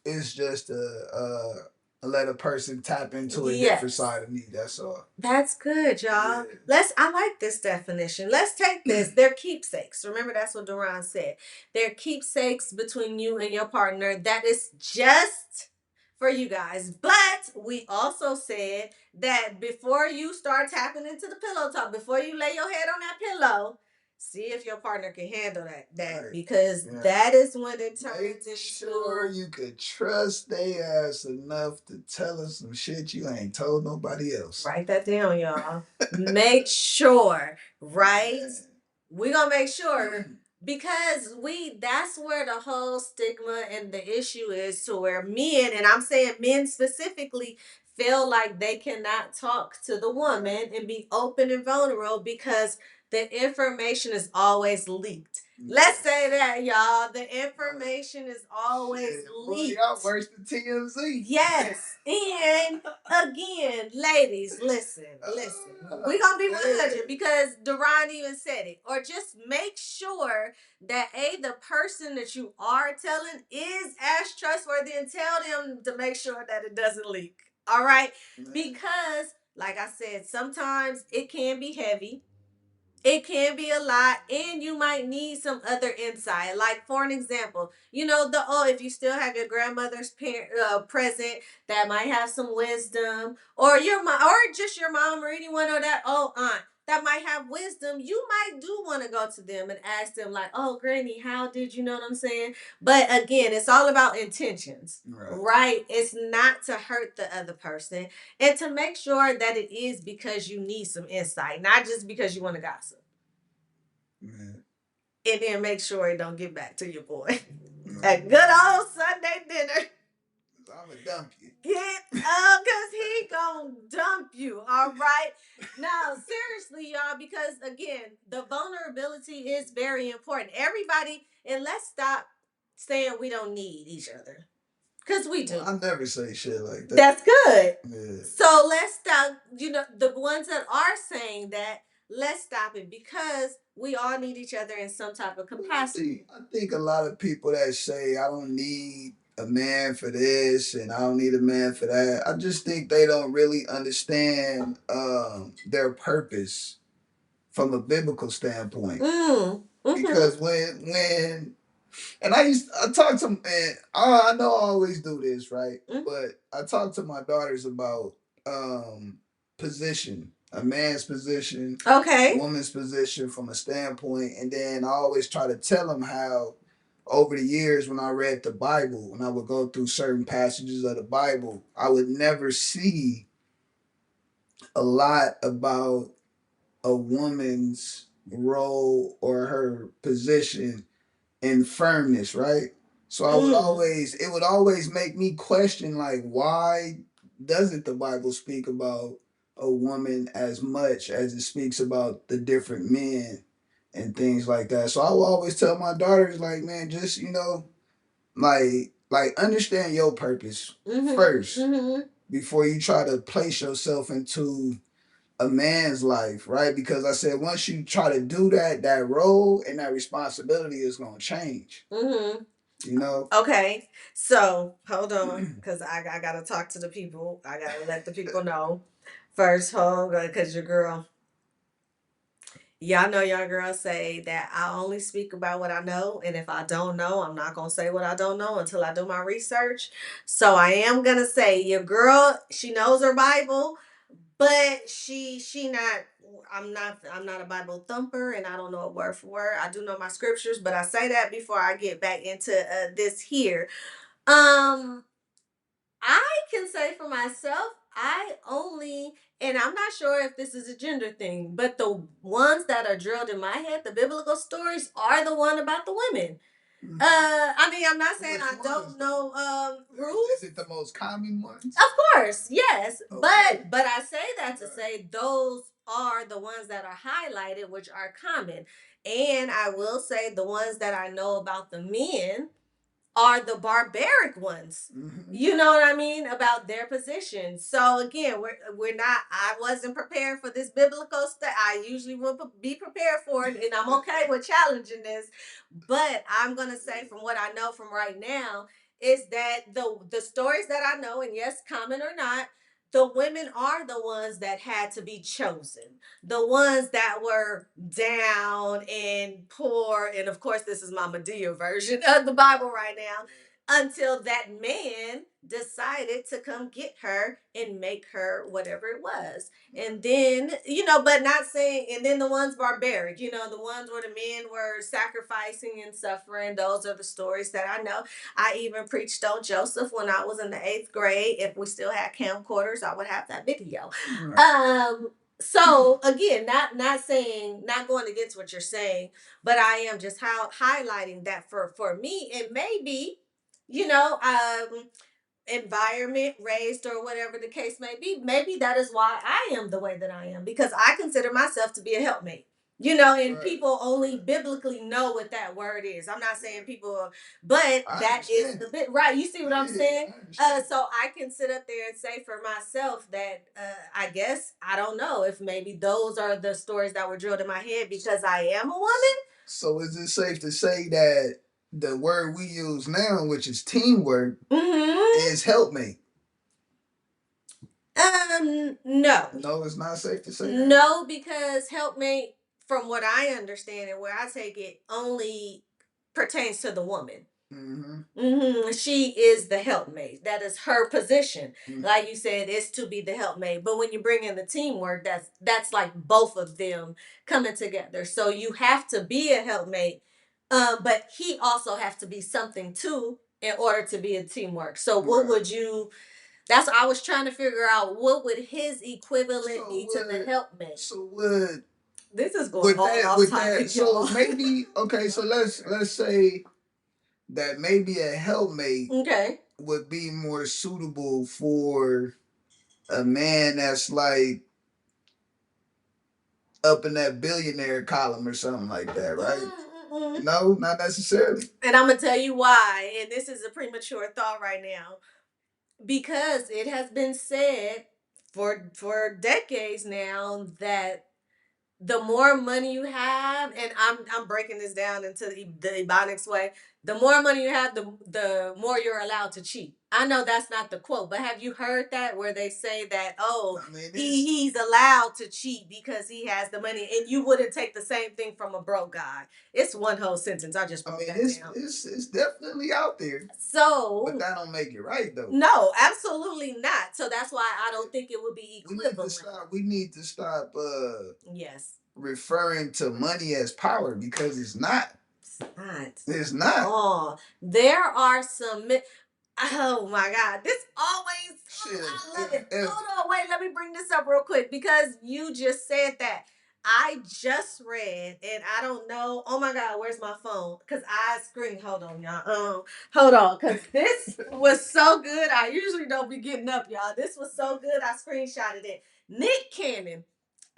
it's just to let a person tap into a different side of me. That's all. That's good, y'all. Yeah. I like this definition. Let's take this. They're keepsakes. Remember, that's what Duran said. They're keepsakes between you and your partner. That is just for you guys. But we also said that before you start tapping into the pillow talk, before you lay your head on that pillow, see if your partner can handle that. Right. Because that is when it turns into. Sure, you could trust they ass enough to tell us some shit you ain't told nobody else. Write that down, y'all. Make sure, right? We're gonna make sure because that's where the whole stigma and the issue is, to where men, and I'm saying men specifically, feel like they cannot talk to the woman and be open and vulnerable because the information is always leaked. Let's say that, y'all. The information is always leaked. Y'all worse than TMZ. Yes. And again, ladies, listen. We're going to be 100 because Duran even said it. Or just make sure that the person that you are telling is as trustworthy, and tell them to make sure that it doesn't leak. All right? Because, like I said, sometimes it can be heavy. It can be a lot, and you might need some other insight. Like, for an example, if you still have your grandmother's present, that might have some wisdom, or your mom, or just your mom, or anyone, or that old aunt that might have wisdom. You might do want to go to them and ask them, like, "Oh, Granny, how did you know what I'm saying?" But again, it's all about intentions, right? It's not to hurt the other person, and to make sure that it is because you need some insight, not just because you want to gossip. And then make sure it don't get back to your boy. A good old Sunday dinner. I'm gonna dump you. Cause he gonna dump you. All right. Now, seriously, y'all, because again, the vulnerability is very important. Everybody, and let's stop saying we don't need each other. Because we do. I never say shit like that. That's good. Yeah. So let's stop, the ones that are saying that, let's stop it, because we all need each other in some type of capacity. I think a lot of people that say, I don't need a man for this and I don't need a man for that, I just think they don't really understand their purpose from a biblical standpoint. Mm-hmm. Because when and I talk to, and I know I always do this, right? Mm-hmm. But I talk to my daughters about position, a man's position, okay, a woman's position from a standpoint, and then I always try to tell them how over the years when I read the Bible, when I would go through certain passages of the Bible, I would never see a lot about a woman's role or her position and firmness, right? So it would always make me question, like, why doesn't the Bible speak about a woman as much as it speaks about the different men and things like that? So I will always tell my daughters, like, man, just, like understand your purpose first before you try to place yourself into a man's life, right? Because I said once you try to do that, that role and that responsibility is gonna change. Okay, so hold on, because I gotta talk to the people. I gotta let the people know first. Hold on, because your girl. Y'all know your girl say that I only speak about what I know, and if I don't know, I'm not gonna say what I don't know until I do my research. So I am gonna say your girl, she knows her Bible, but she not. I'm not a Bible thumper, and I don't know it word for word. I do know my scriptures, but I say that before I get back into this here. Um, I can say for myself, I only, and I'm not sure if this is a gender thing, but the ones that are drilled in my head, the biblical stories, are the one about the women. I mean, I'm not saying I don't know rules. Is it the most common ones? Of course, yes. Okay. But I say that to say those are the ones that are highlighted, which are common. And I will say the ones that I know about the men are the barbaric ones. Mm-hmm. You know what I mean? About their position. So again, we're not, I wasn't prepared for this biblical stuff. I usually will be prepared for it, and I'm okay with challenging this. But I'm gonna say from what I know from right now is that the stories that I know, and yes, common or not, the women are the ones that had to be chosen, the ones that were down and poor. And of course, this is my Medea version of the Bible right now, until that man decided to come get her and make her whatever it was. And then, but not saying, and then the ones barbaric, the ones where the men were sacrificing and suffering, those are the stories that I know. I even preached on Joseph when I was in the 8th grade. If we still had camcorders, I would have that video. So again, not saying, not going against what you're saying, but I am just highlighting that for me it may be, you know, environment, raised, or whatever the case may be. Maybe that is why I am the way that I am, because I consider myself to be a helpmate. You know, and right, people only biblically know what that word is. I'm not saying people, but that is the bit, right? You see what I'm saying? So I can sit up there and say for myself that I guess I don't know if maybe those are the stories that were drilled in my head because I am a woman. So is it safe to say that the word we use now, which is teamwork, is helpmate? No. No, it's not safe to say that. No, because helpmate, from what I understand and where I take it, only pertains to the woman. She is the helpmate. That is her position. Like you said, it's to be the helpmate. But when you bring in the teamwork, that's like both of them coming together. So you have to be a helpmate, but he also has to be something too in order to be a teamwork. So what would you? That's what I was trying to figure out. What would his equivalent be to the helpmate? So would this is going all off topic, so maybe okay. So let's say that maybe a helpmate would be more suitable for a man that's like up in that billionaire column or something like that, right? No, not necessarily. And I'm gonna tell you why. And this is a premature thought right now, because it has been said for decades now that the more money you have, and I'm breaking this down into the Ebonics way. The more money you have, the more you're allowed to cheat. I know that's not the quote, but have you heard that where they say that, oh, I mean, he's allowed to cheat because he has the money, and you wouldn't take the same thing from a broke guy. It's one whole sentence. I just broke that down. It's definitely out there. So, but that don't make it right though. No, absolutely not. So that's why I don't think it would be equivalent. We need to stop. Yes. Referring to money as power, because it's not. It's not. It's not. Oh, there are some. Oh my God! This always. Shit. I love it. Hold on, wait. Let me bring this up real quick because you just said that. I just read, and I don't know. Oh my God, where's my phone? Because I screen. Hold on, y'all. Hold on, because this was so good. I usually don't be getting up, y'all. This was so good. I screenshotted it. Nick Cannon.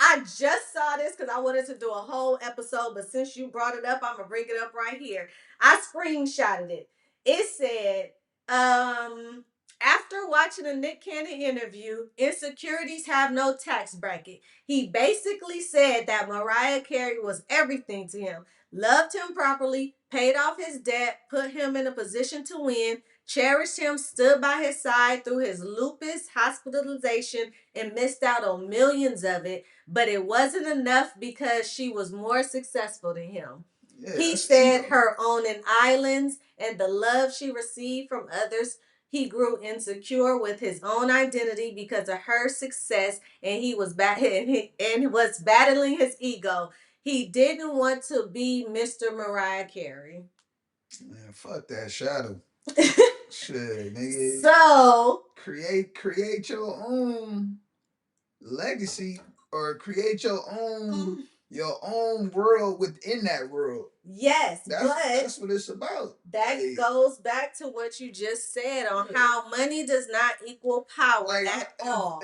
I just saw this because I wanted to do a whole episode, but since you brought it up, I'm gonna bring it up right here. I screenshotted it. It said, after watching a Nick Cannon interview, insecurities have no tax bracket. He basically said that Mariah Carey was everything to him, loved him properly, paid off his debt, put him in a position to win, cherished him, stood by his side through his lupus hospitalization, and missed out on millions of it, but it wasn't enough because she was more successful than him. Yeah, he said her owning islands and the love she received from others. He grew insecure with his own identity because of her success, and he was was battling his ego. He didn't want to be Mr. Mariah Carey. Man, fuck that shadow. Shit, nigga. So create your own legacy, or create your own world within that world. Yes, that's what it's about. That goes back to what you just said on how money does not equal power at all.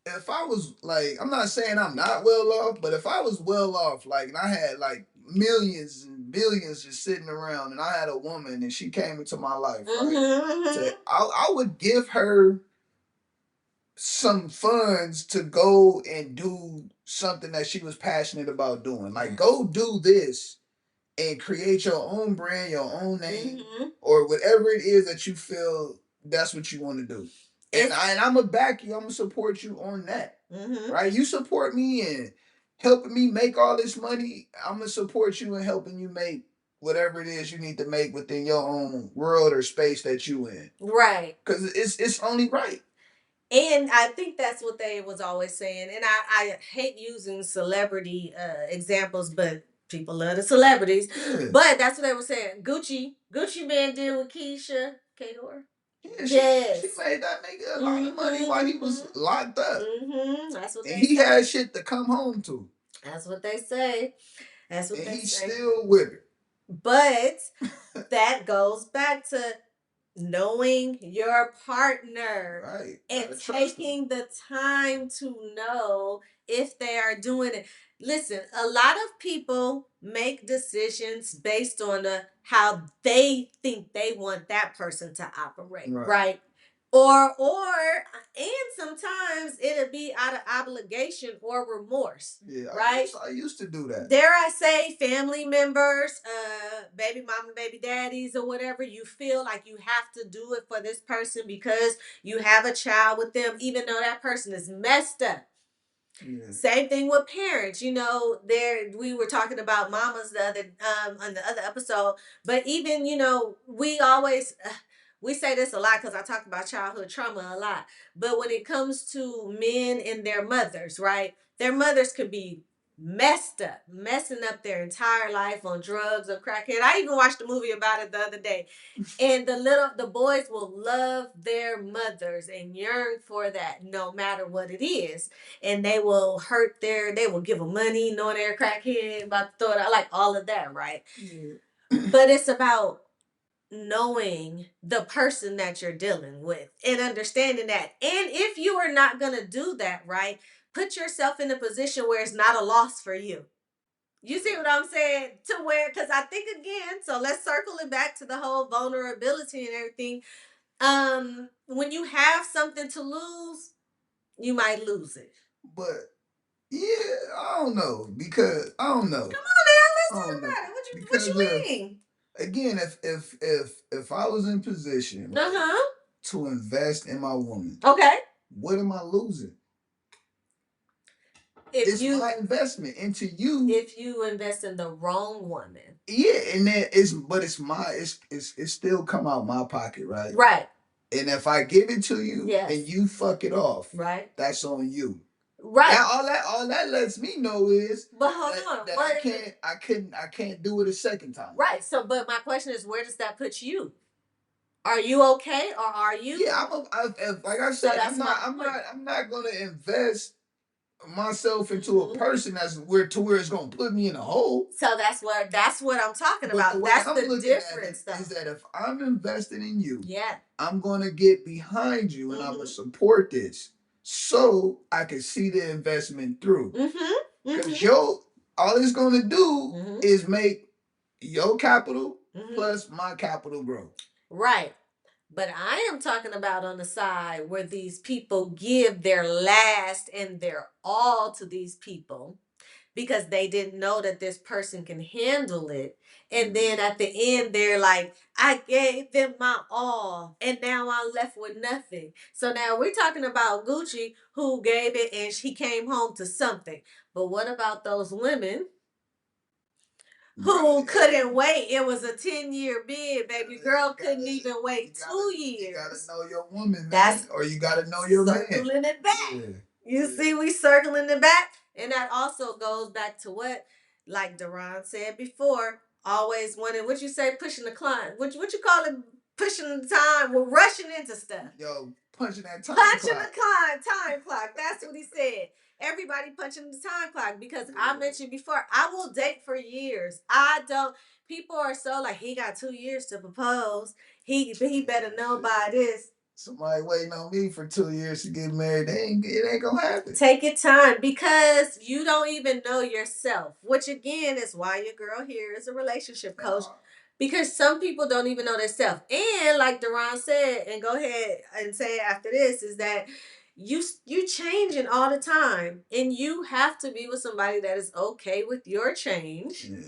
If I was like, I'm not saying I'm not well off, but if I was well off, like, and I had like millions and billions just sitting around, and I had a woman and she came into my life, right? I would give her some funds to go and do something that she was passionate about doing. Like, go do this and create your own brand, your own name, or whatever it is that you feel that's what you want to do. And I'm gonna back you. I'm gonna support you on that. Right? You support me in helping me make all this money. I'm gonna support you in helping you make whatever it is you need to make within your own world or space that you in. Right. Because it's only right. And I think that's what they was always saying. And I hate using celebrity examples, but people love the celebrities. Yeah. But that's what they were saying. Gucci Mane deal with Keisha Kador. Yeah, she made that nigga a lot of money while he was locked up. That's what and they he say. had shit to come home to. That's what they say. That's what and they he's say. Still with her. But that goes back to knowing your partner, right, and taking the time to know if they are doing it. Listen, a lot of people make decisions based on how they think they want that person to operate, right? And sometimes it'll be out of obligation or remorse. Yeah, right. I used to do that. Dare I say, family members, baby mama, baby daddies, or whatever. You feel like you have to do it for this person because you have a child with them, even though that person is messed up. Yeah. Same thing with parents. We were talking about mamas the other on the other episode, but even we always we say this a lot because I talk about childhood trauma a lot. But when it comes to men and their mothers, right? Their mothers could be messed up, messing up their entire life on drugs or crackhead. I even watched a movie about it the other day. And the boys will love their mothers and yearn for that no matter what it is. And they will they will give them money knowing they're a crackhead, about to throw it out, like all of that, right? Yeah. But it's about knowing the person that you're dealing with and understanding that. And if you are not going to do that, right, put yourself in a position where it's not a loss for you. You see what I'm saying? To where, because I think again, so let's circle it back to the whole vulnerability and everything. When you have something to lose, you might lose it. But yeah, I don't know because I don't know. Come on now, let's talk about it. What you mean? Again, if I was in position to invest in my woman, okay, what am I losing? It's my investment into you. If you invest in the wrong woman, yeah, and then it's still come out my pocket, right? Right. And if I give it to you, yes, and you fuck it off, right, that's on you. Right. All that lets me know is, but hold on, that I can't do it a second time. Right. So, but my question is, where does that put you? Are you okay, or are you? Yeah, like I said, so I'm not gonna invest myself into a person that's where it's gonna put me in a hole. So that's what I'm talking about. That's the difference, though. Is that if I'm investing in you, yeah, I'm gonna get behind you and I'm gonna support this so I can see the investment through. Because all it's gonna do is make your capital plus my capital grow. Right. But I am talking about on the side where these people give their last and their all to these people because they didn't know that this person can handle it. And then at the end, they're like, I gave them my all, and now I'm left with nothing. So now we're talking about Gucci, who gave it and he came home to something. But what about those women who couldn't wait? It was a 10-year bid, baby girl couldn't even wait 2 years. You gotta know your woman, man, or you gotta know your man. Circling it back. Yeah. You see, we circling it back. And that also goes back to what, like Deron said before, always wanting, what you say, pushing the climb. What you call it, pushing the time, we're rushing into stuff. Yo, punching that time clock. Punching the time clock. That's what he said. Everybody punching the time clock because I mentioned before, I will date for years. People are so like, he got 2 years to propose. He better know by this. Somebody waiting on me for 2 years to get married. It ain't gonna happen. Take your time because you don't even know yourself, which again is why your girl here is a relationship coach. Because some people don't even know themselves. And like Deron said, and go ahead and say after this, is that you changing all the time. And you have to be with somebody that is okay with your change. Yeah.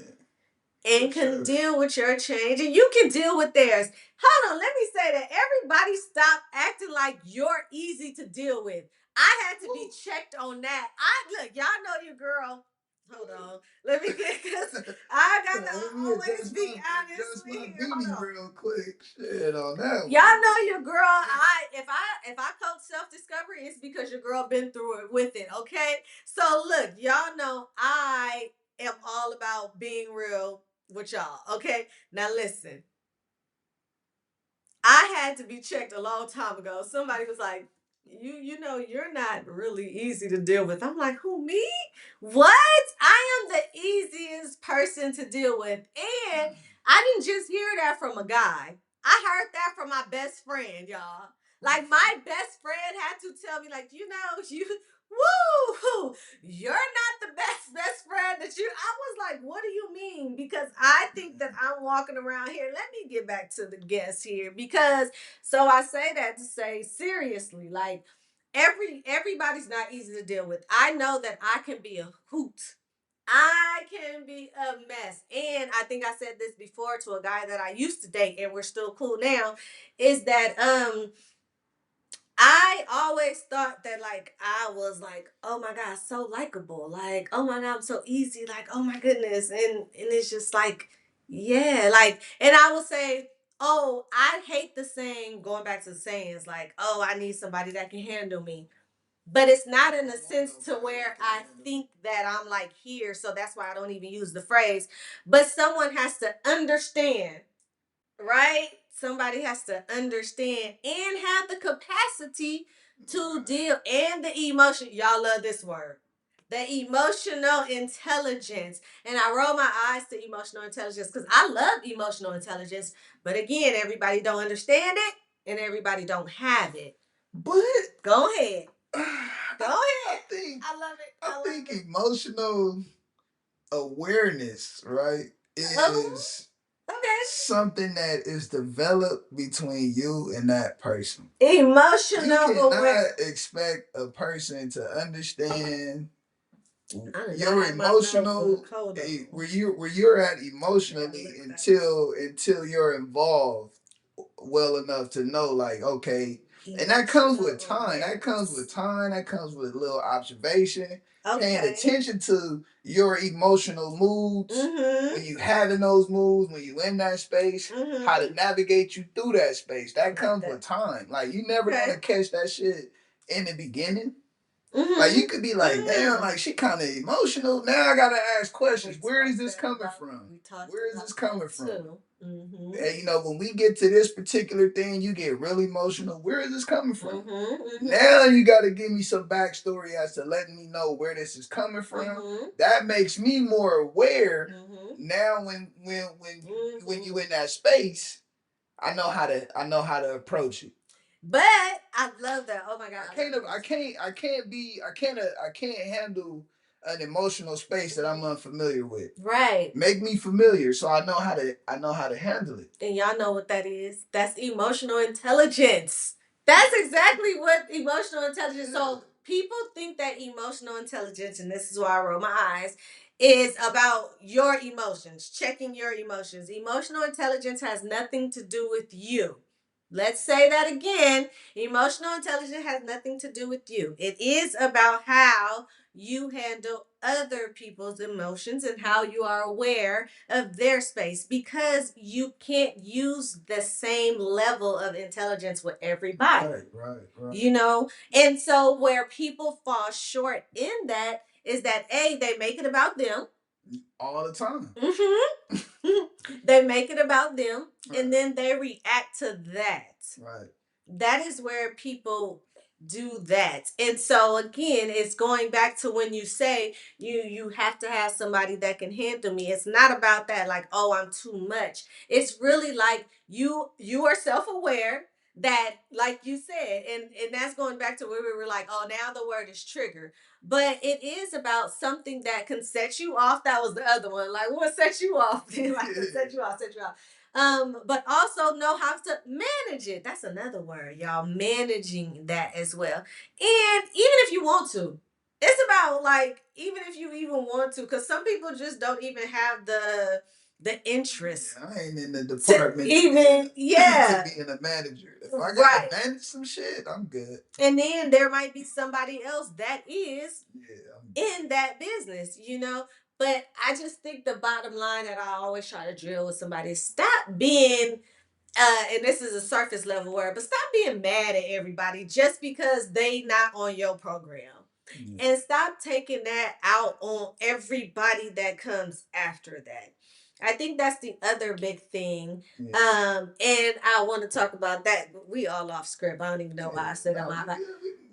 And can deal with your change. And you can deal with theirs. Hold on, let me say that everybody stop acting like you're easy to deal with. I had to be checked on that. Look, y'all know your girl. Hold on. Let me get, because I got to always be honest with you. Hold on. Real quick. Shit on that. Y'all know your girl. If I coach self-discovery, it's because your girl been through it with it, okay? So look, y'all know I am all about being real with y'all, okay? Now listen. I had to be checked a long time ago. Somebody was like, you know, you're not really easy to deal with. I'm like, who, me? What? I am the easiest person to deal with. And I didn't just hear that from a guy. I heard that from my best friend, y'all. Like, my best friend had to tell me, like, you know, woo, you're not the best friend that you. I was like, what do you mean? Because I think that I'm walking around here. Let me get back to the guests here, because so I say that to say seriously, like, everybody's not easy to deal with. I know that I can be a hoot. I can be a mess. And I think I said this before to a guy that I used to date and we're still cool now, is that I always thought that, like, I was like, oh my God, so likable. Like, oh my God, I'm so easy. Like, oh my goodness. And it's just like, yeah, like, and I would say, oh, I hate the saying, going back to the sayings, like, oh, I need somebody that can handle me. But it's not in a sense to where I think that I'm like here. So that's why I don't even use the phrase. But someone has to understand, right? Somebody has to understand and have the capacity to deal, and the emotion. Y'all love this word. The emotional intelligence. And I roll my eyes to emotional intelligence because I love emotional intelligence. But again, everybody don't understand it and everybody don't have it. But go ahead. Go ahead. I love it. I think emotional awareness, right, is something that is developed between you and that person. Emotional You cannot expect a person to understand your emotional where you're at emotionally until you're involved well enough to know, like, okay, and that comes with time. That comes with time. That comes with a little observation, paying attention to your emotional moods, when you having those moods, when you in that space, how to navigate you through that space. That comes with time. Like, you never gonna catch that shit in the beginning. Like, you could be like, damn, like, she kind of emotional. Now I gotta ask questions. Where is this coming from? Where is this coming from? And you know, when we get to this particular thing, you get really emotional. Where is this coming from? Now you got to give me some backstory as to letting me know where this is coming from. That makes me more aware. Now, when you in that space, I know how to approach it. But I love that. Oh my God. I can't handle an emotional space that I'm unfamiliar with. Right. Make me familiar so I know how to handle it. And y'all know what that is. That's emotional intelligence. That's exactly what emotional intelligence. So people think that emotional intelligence, and this is why I roll my eyes, is about your emotions, checking your emotions. Emotional intelligence has nothing to do with you. Let's say that again. Emotional intelligence has nothing to do with you. It is about how you handle other people's emotions and how you are aware of their space, because you can't use the same level of intelligence with everybody. Right. You know? And so where people fall short in that is that they make it about them. All the time. They make it about them, and then they react to that. Right. That is where people do that. And so again, it's going back to when you say you have to have somebody that can handle me. It's not about that, like, oh, I'm too much. It's really like you are self-aware that, like you said, and that's going back to where we were like, oh, now the word is trigger. But it is about something that can set you off. That was the other one. Like, what set you off? Like, set you off. But also know how to manage it. That's another word, y'all. Managing that as well. And even if you want to, it's about, like, even if you even want to, because some people just don't even have the interest. Yeah, I ain't in the department to being a manager. If I gotta manage some shit, I'm good. And then there might be somebody else that is in that business, you know. But I just think the bottom line that I always try to drill with somebody is stop being and this is a surface level word, but stop being mad at everybody just because they not on your program. And stop taking that out on everybody that comes after that. I think that's the other big thing. Yeah. And I want to talk about that. We all off script. I don't even know why I said I'm off.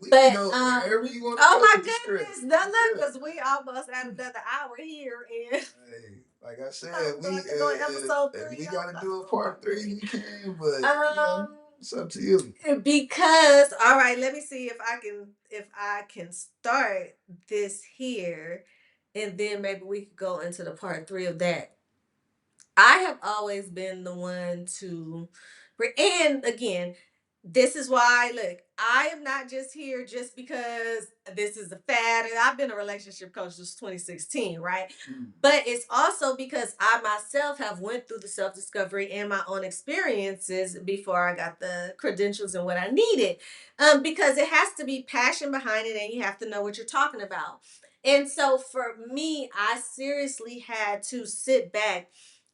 But go wherever you want to oh go my goodness, look, because we almost at another hour here, and hey, like I said, if we gotta do a part 3, we can. But you know, it's up to you. Because all right, let me see if I can start this here, and then maybe we could go into the part 3 of that. I have always been the one to, and again, this is why, look, I am not just here just because this is a fad. And I've been a relationship coach since 2016, right? But it's also because I myself have went through the self-discovery and my own experiences before I got the credentials and what I needed. Because it has to be passion behind it and you have to know what you're talking about. And so for me, I seriously had to sit back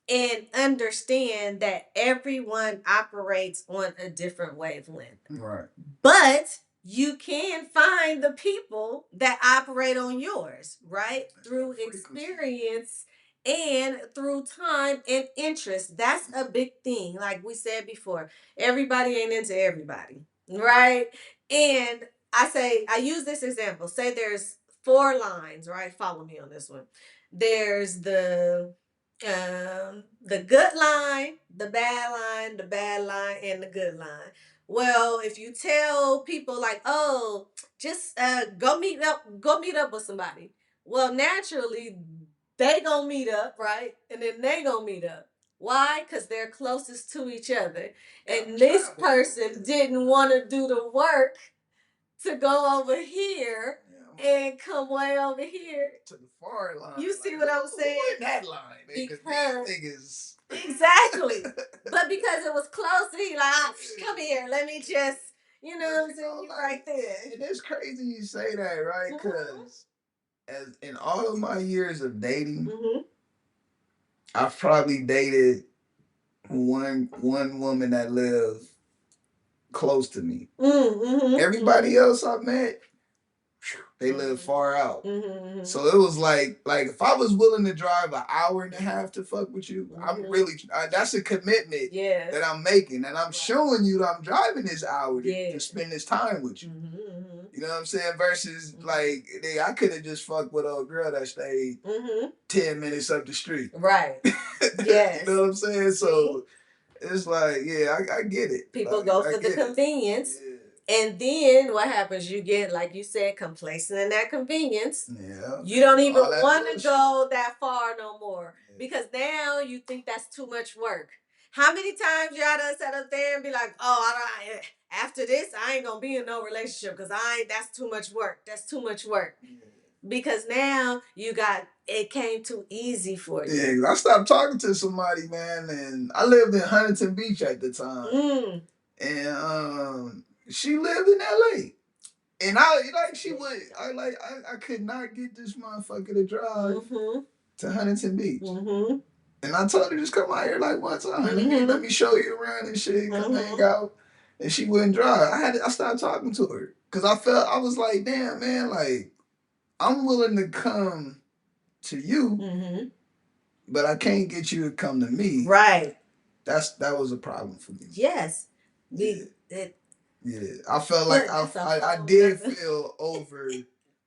and understand that everyone operates on a different wavelength. Right. But you can find the people that operate on yours, right? Through experience and through time and interest. That's a big thing. Like we said before, everybody ain't into everybody, right? And I use this example. Say there's 4 lines, right? Follow me on this one. There's the good line, the bad line, and the good line. Well, if you tell people like, oh, just go meet up with somebody. Well, naturally, they gonna meet up, right? And then they gonna meet up. Why? Because they're closest to each other. And this person didn't want to do the work to go over here and come way over here to the far line. You see what I'm saying? In that line, because these niggas. Exactly. But because it was close, he like, come here, let me just, you know what I'm saying, right there. And it's crazy you say that, right? Because as in all of my years of dating, I've probably dated one woman that lived close to me. Everybody else I've met, they live far out. So it was like if I was willing to drive an hour and a half to fuck with you, I'm really that's a commitment that I'm making, and I'm showing you that I'm driving this hour to spend this time with you. You know what I'm saying? Versus like I could have just fucked with a girl that stayed 10 minutes up the street. Right. Yes. You know what I'm saying? So it's like, yeah, I get it. People go for the convenience. Yeah. And then what happens? You get, like you said, complacent in that convenience. Yeah. You don't even want to go that far no more because now you think that's too much work. How many times y'all done sat up there and be like, oh, after this, I ain't going to be in no relationship because that's too much work. That's too much work. Yeah. Because now it came too easy for you. Yeah, I stopped talking to somebody, man, and I lived in Huntington Beach at the time. And she lived in LA. And I could not get this motherfucker to drive to Huntington Beach. And I told her just come out here like one time. Let me show you around and shit. Come hang out. And she wouldn't drive. I started talking to her. Cause I was like, damn, man, like, I'm willing to come to you, but I can't get you to come to me. Right. That was a problem for me. Yes. Yeah. I felt like I did feel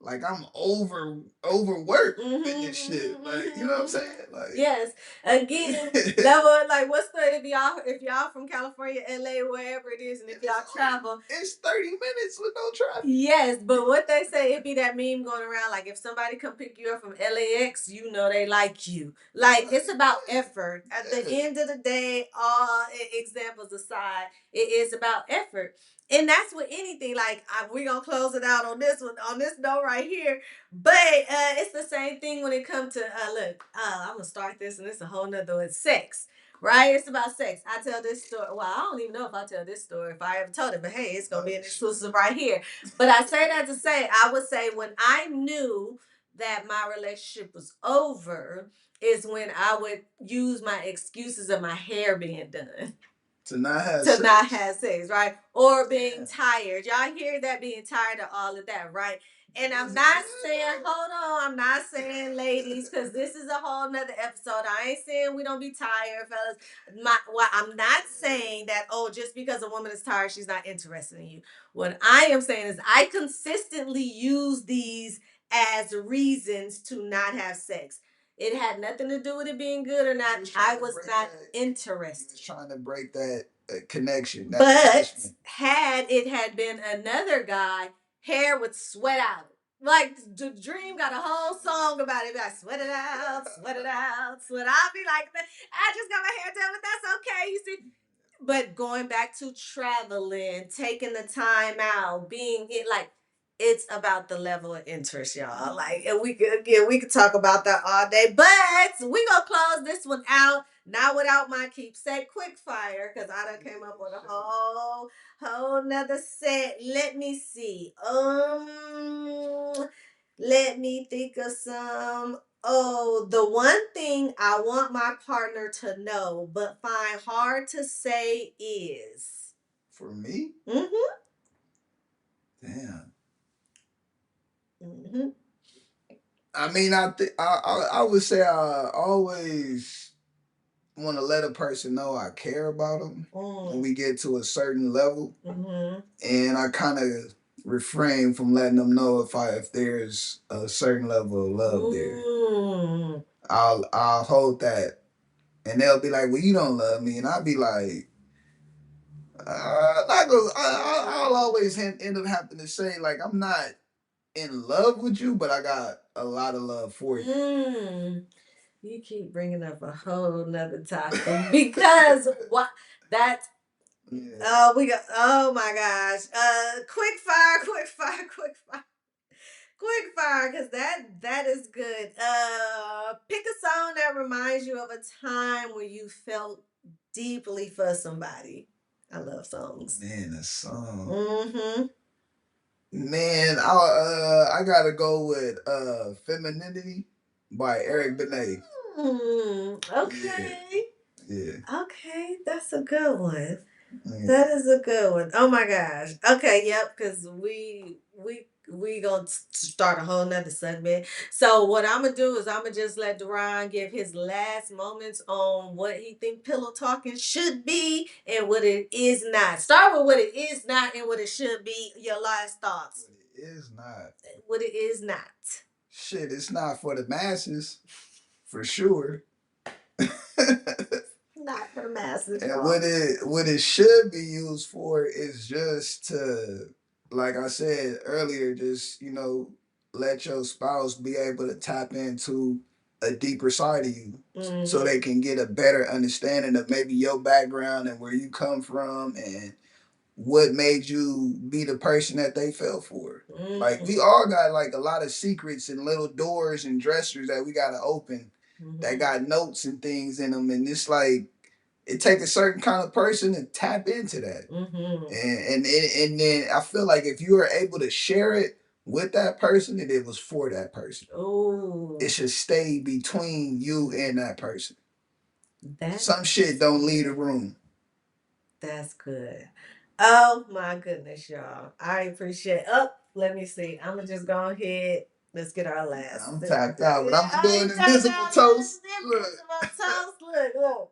like I'm overworked in this shit. Like, you know what I'm saying? Like, yes. Again, that was like, what's the if y'all from California, LA, wherever it is, and if y'all travel, it's 30 minutes with no traffic. Yes, but what they say, it be that meme going around, like if somebody come pick you up from LAX, you know they like you. Like, it's about effort. At the end of the day, all examples aside, it is about effort. And that's with anything. Like, we're going to close it out on this one, on this note right here. But it's the same thing when it comes to, I'm going to start this, and it's a whole nother one. Sex, right? It's about sex. I tell this story. Well, I don't even know if I tell this story, if I ever told it. But, hey, it's going to be an exclusive right here. But I say that to say, I would say when I knew that my relationship was over is when I would use my excuses of my hair being done. To not have sex, right? Or being tired. Y'all hear that, being tired of all of that, right? And I'm not saying, hold on, I'm not saying ladies, because this is a whole nother episode. I ain't saying we don't be tired, fellas. I'm not saying that, oh, just because a woman is tired, she's not interested in you. What I am saying is I consistently use these as reasons to not have sex. It had nothing to do with it being good or not. I was not interested. He was trying to break that connection. That but attachment. Had it had been another guy, hair would sweat out. Like the Dream got a whole song about it. Like sweat it out, sweat it out, sweat. I'll be like, I just got my hair done, but that's okay. You see. But going back to traveling, taking the time out, being it like it's about the level of interest, y'all. Like, and we could talk about that all day. But we gonna close this one out. Not without my keepsake quick fire, because I done came up with a whole nother set. Let me see. Let me think of some. Oh, the one thing I want my partner to know but find hard to say is. For me? Mm-hmm. Damn. Mm-hmm. I mean, I would say I always want to let a person know I care about them when we get to a certain level, and I kind of refrain from letting them know if there's a certain level of love there. I'll hold that, and they'll be like, "Well, you don't love me," and I'll be like, I'll always end up having to say like, I'm not in love with you, but I got a lot of love for you. You keep bringing up a whole nother topic because what that. Yeah. Oh, we got. Oh my gosh. Quick fire, quick fire, quick fire. Quick fire, because that is good. Pick a song that reminds you of a time where you felt deeply for somebody. I love songs. Man, a song. Mm-hmm. Man, I gotta go with Femininity by Eric Benet. Okay. Yeah. Okay, that's a good one. Yeah. That is a good one. Oh my gosh. Okay, yep, because we gonna start a whole nother segment. So what I'm gonna do is I'm gonna just let Duran give his last moments on what he think pillow talking should be and what it is not. Start with what it is not and what it should be. Your last thoughts. What it is not. What it is not. Shit, it's not for the masses, for sure. Not for the masses. And what it should be used for is just to, like I said earlier, just let your spouse be able to tap into a deeper side of you, so they can get a better understanding of maybe your background and where you come from and what made you be the person that they fell for. Like we all got like a lot of secrets and little doors and dressers that we gotta open that got notes and things in them, and it's like it takes a certain kind of person to tap into that. And then I feel like if you are able to share it with that person, that it was for that person. Oh, it should stay between you and that person. Some shit don't leave the room. That's good. Oh my goodness, y'all. I appreciate. Oh, let me see. I'm gonna just go ahead. Let's get our last. I'm tapped out, but I'm doing invisible toast. Invisible toast. Look.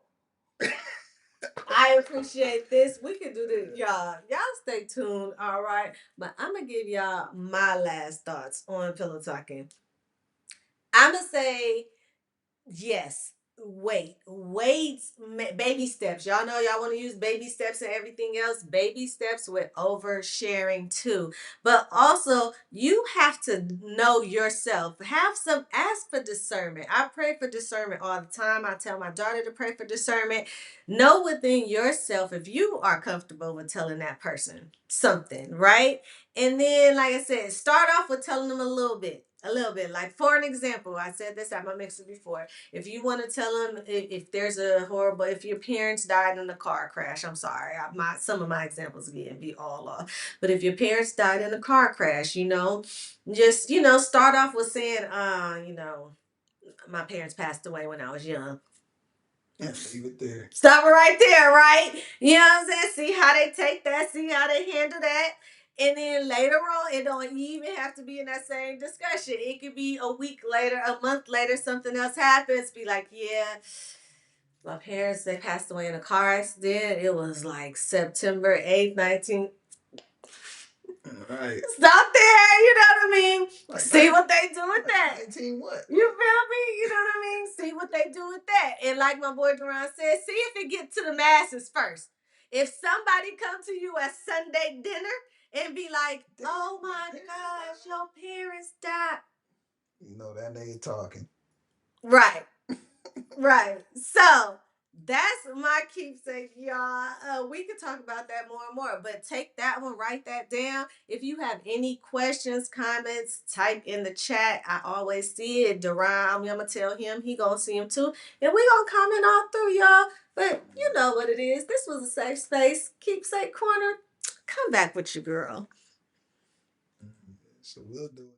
I appreciate this. We can do this, y'all. Y'all stay tuned, all right? But I'm gonna give y'all my last thoughts on pillow talking. I'm gonna say yes. Wait, baby steps. Y'all know y'all want to use baby steps and everything else. Baby steps with oversharing too. But also, you have to know yourself. Ask for discernment. I pray for discernment all the time. I tell my daughter to pray for discernment. Know within yourself if you are comfortable with telling that person something, right? And then, like I said, start off with telling them a little bit. Like for an example, I said this at my mixer before. If you want to tell them if there's if your parents died in a car crash, I'm sorry, some of my examples again be all off. But if your parents died in a car crash, just start off with saying, my parents passed away when I was young. Leave it there. Stop it right there, right? You know what I'm saying? See how they take that, see how they handle that. And then later on, it don't even have to be in that same discussion. It could be a week later, a month later, something else happens. Be like, yeah, my parents, they passed away in a car accident. It was like September 8th, 19. Right. Stop there, you know what I mean? Like see what they do with that. 19 what? You feel me? You know what I mean? See what they do with that. And like my boy Duran said, see if it get to the masses first. If somebody come to you at Sunday dinner and be like, oh my gosh, your parents died. You know that nigga talking. Right. Right. So that's my keepsake, y'all. We could talk about that more and more, but take that one, write that down. If you have any questions, comments, type in the chat. I always see it. Duran, I'm gonna tell him, he gonna see him too. And we gonna comment all through, y'all. But you know what it is. This was a safe space. Keepsake corner. Come back with your girl. So we'll do it.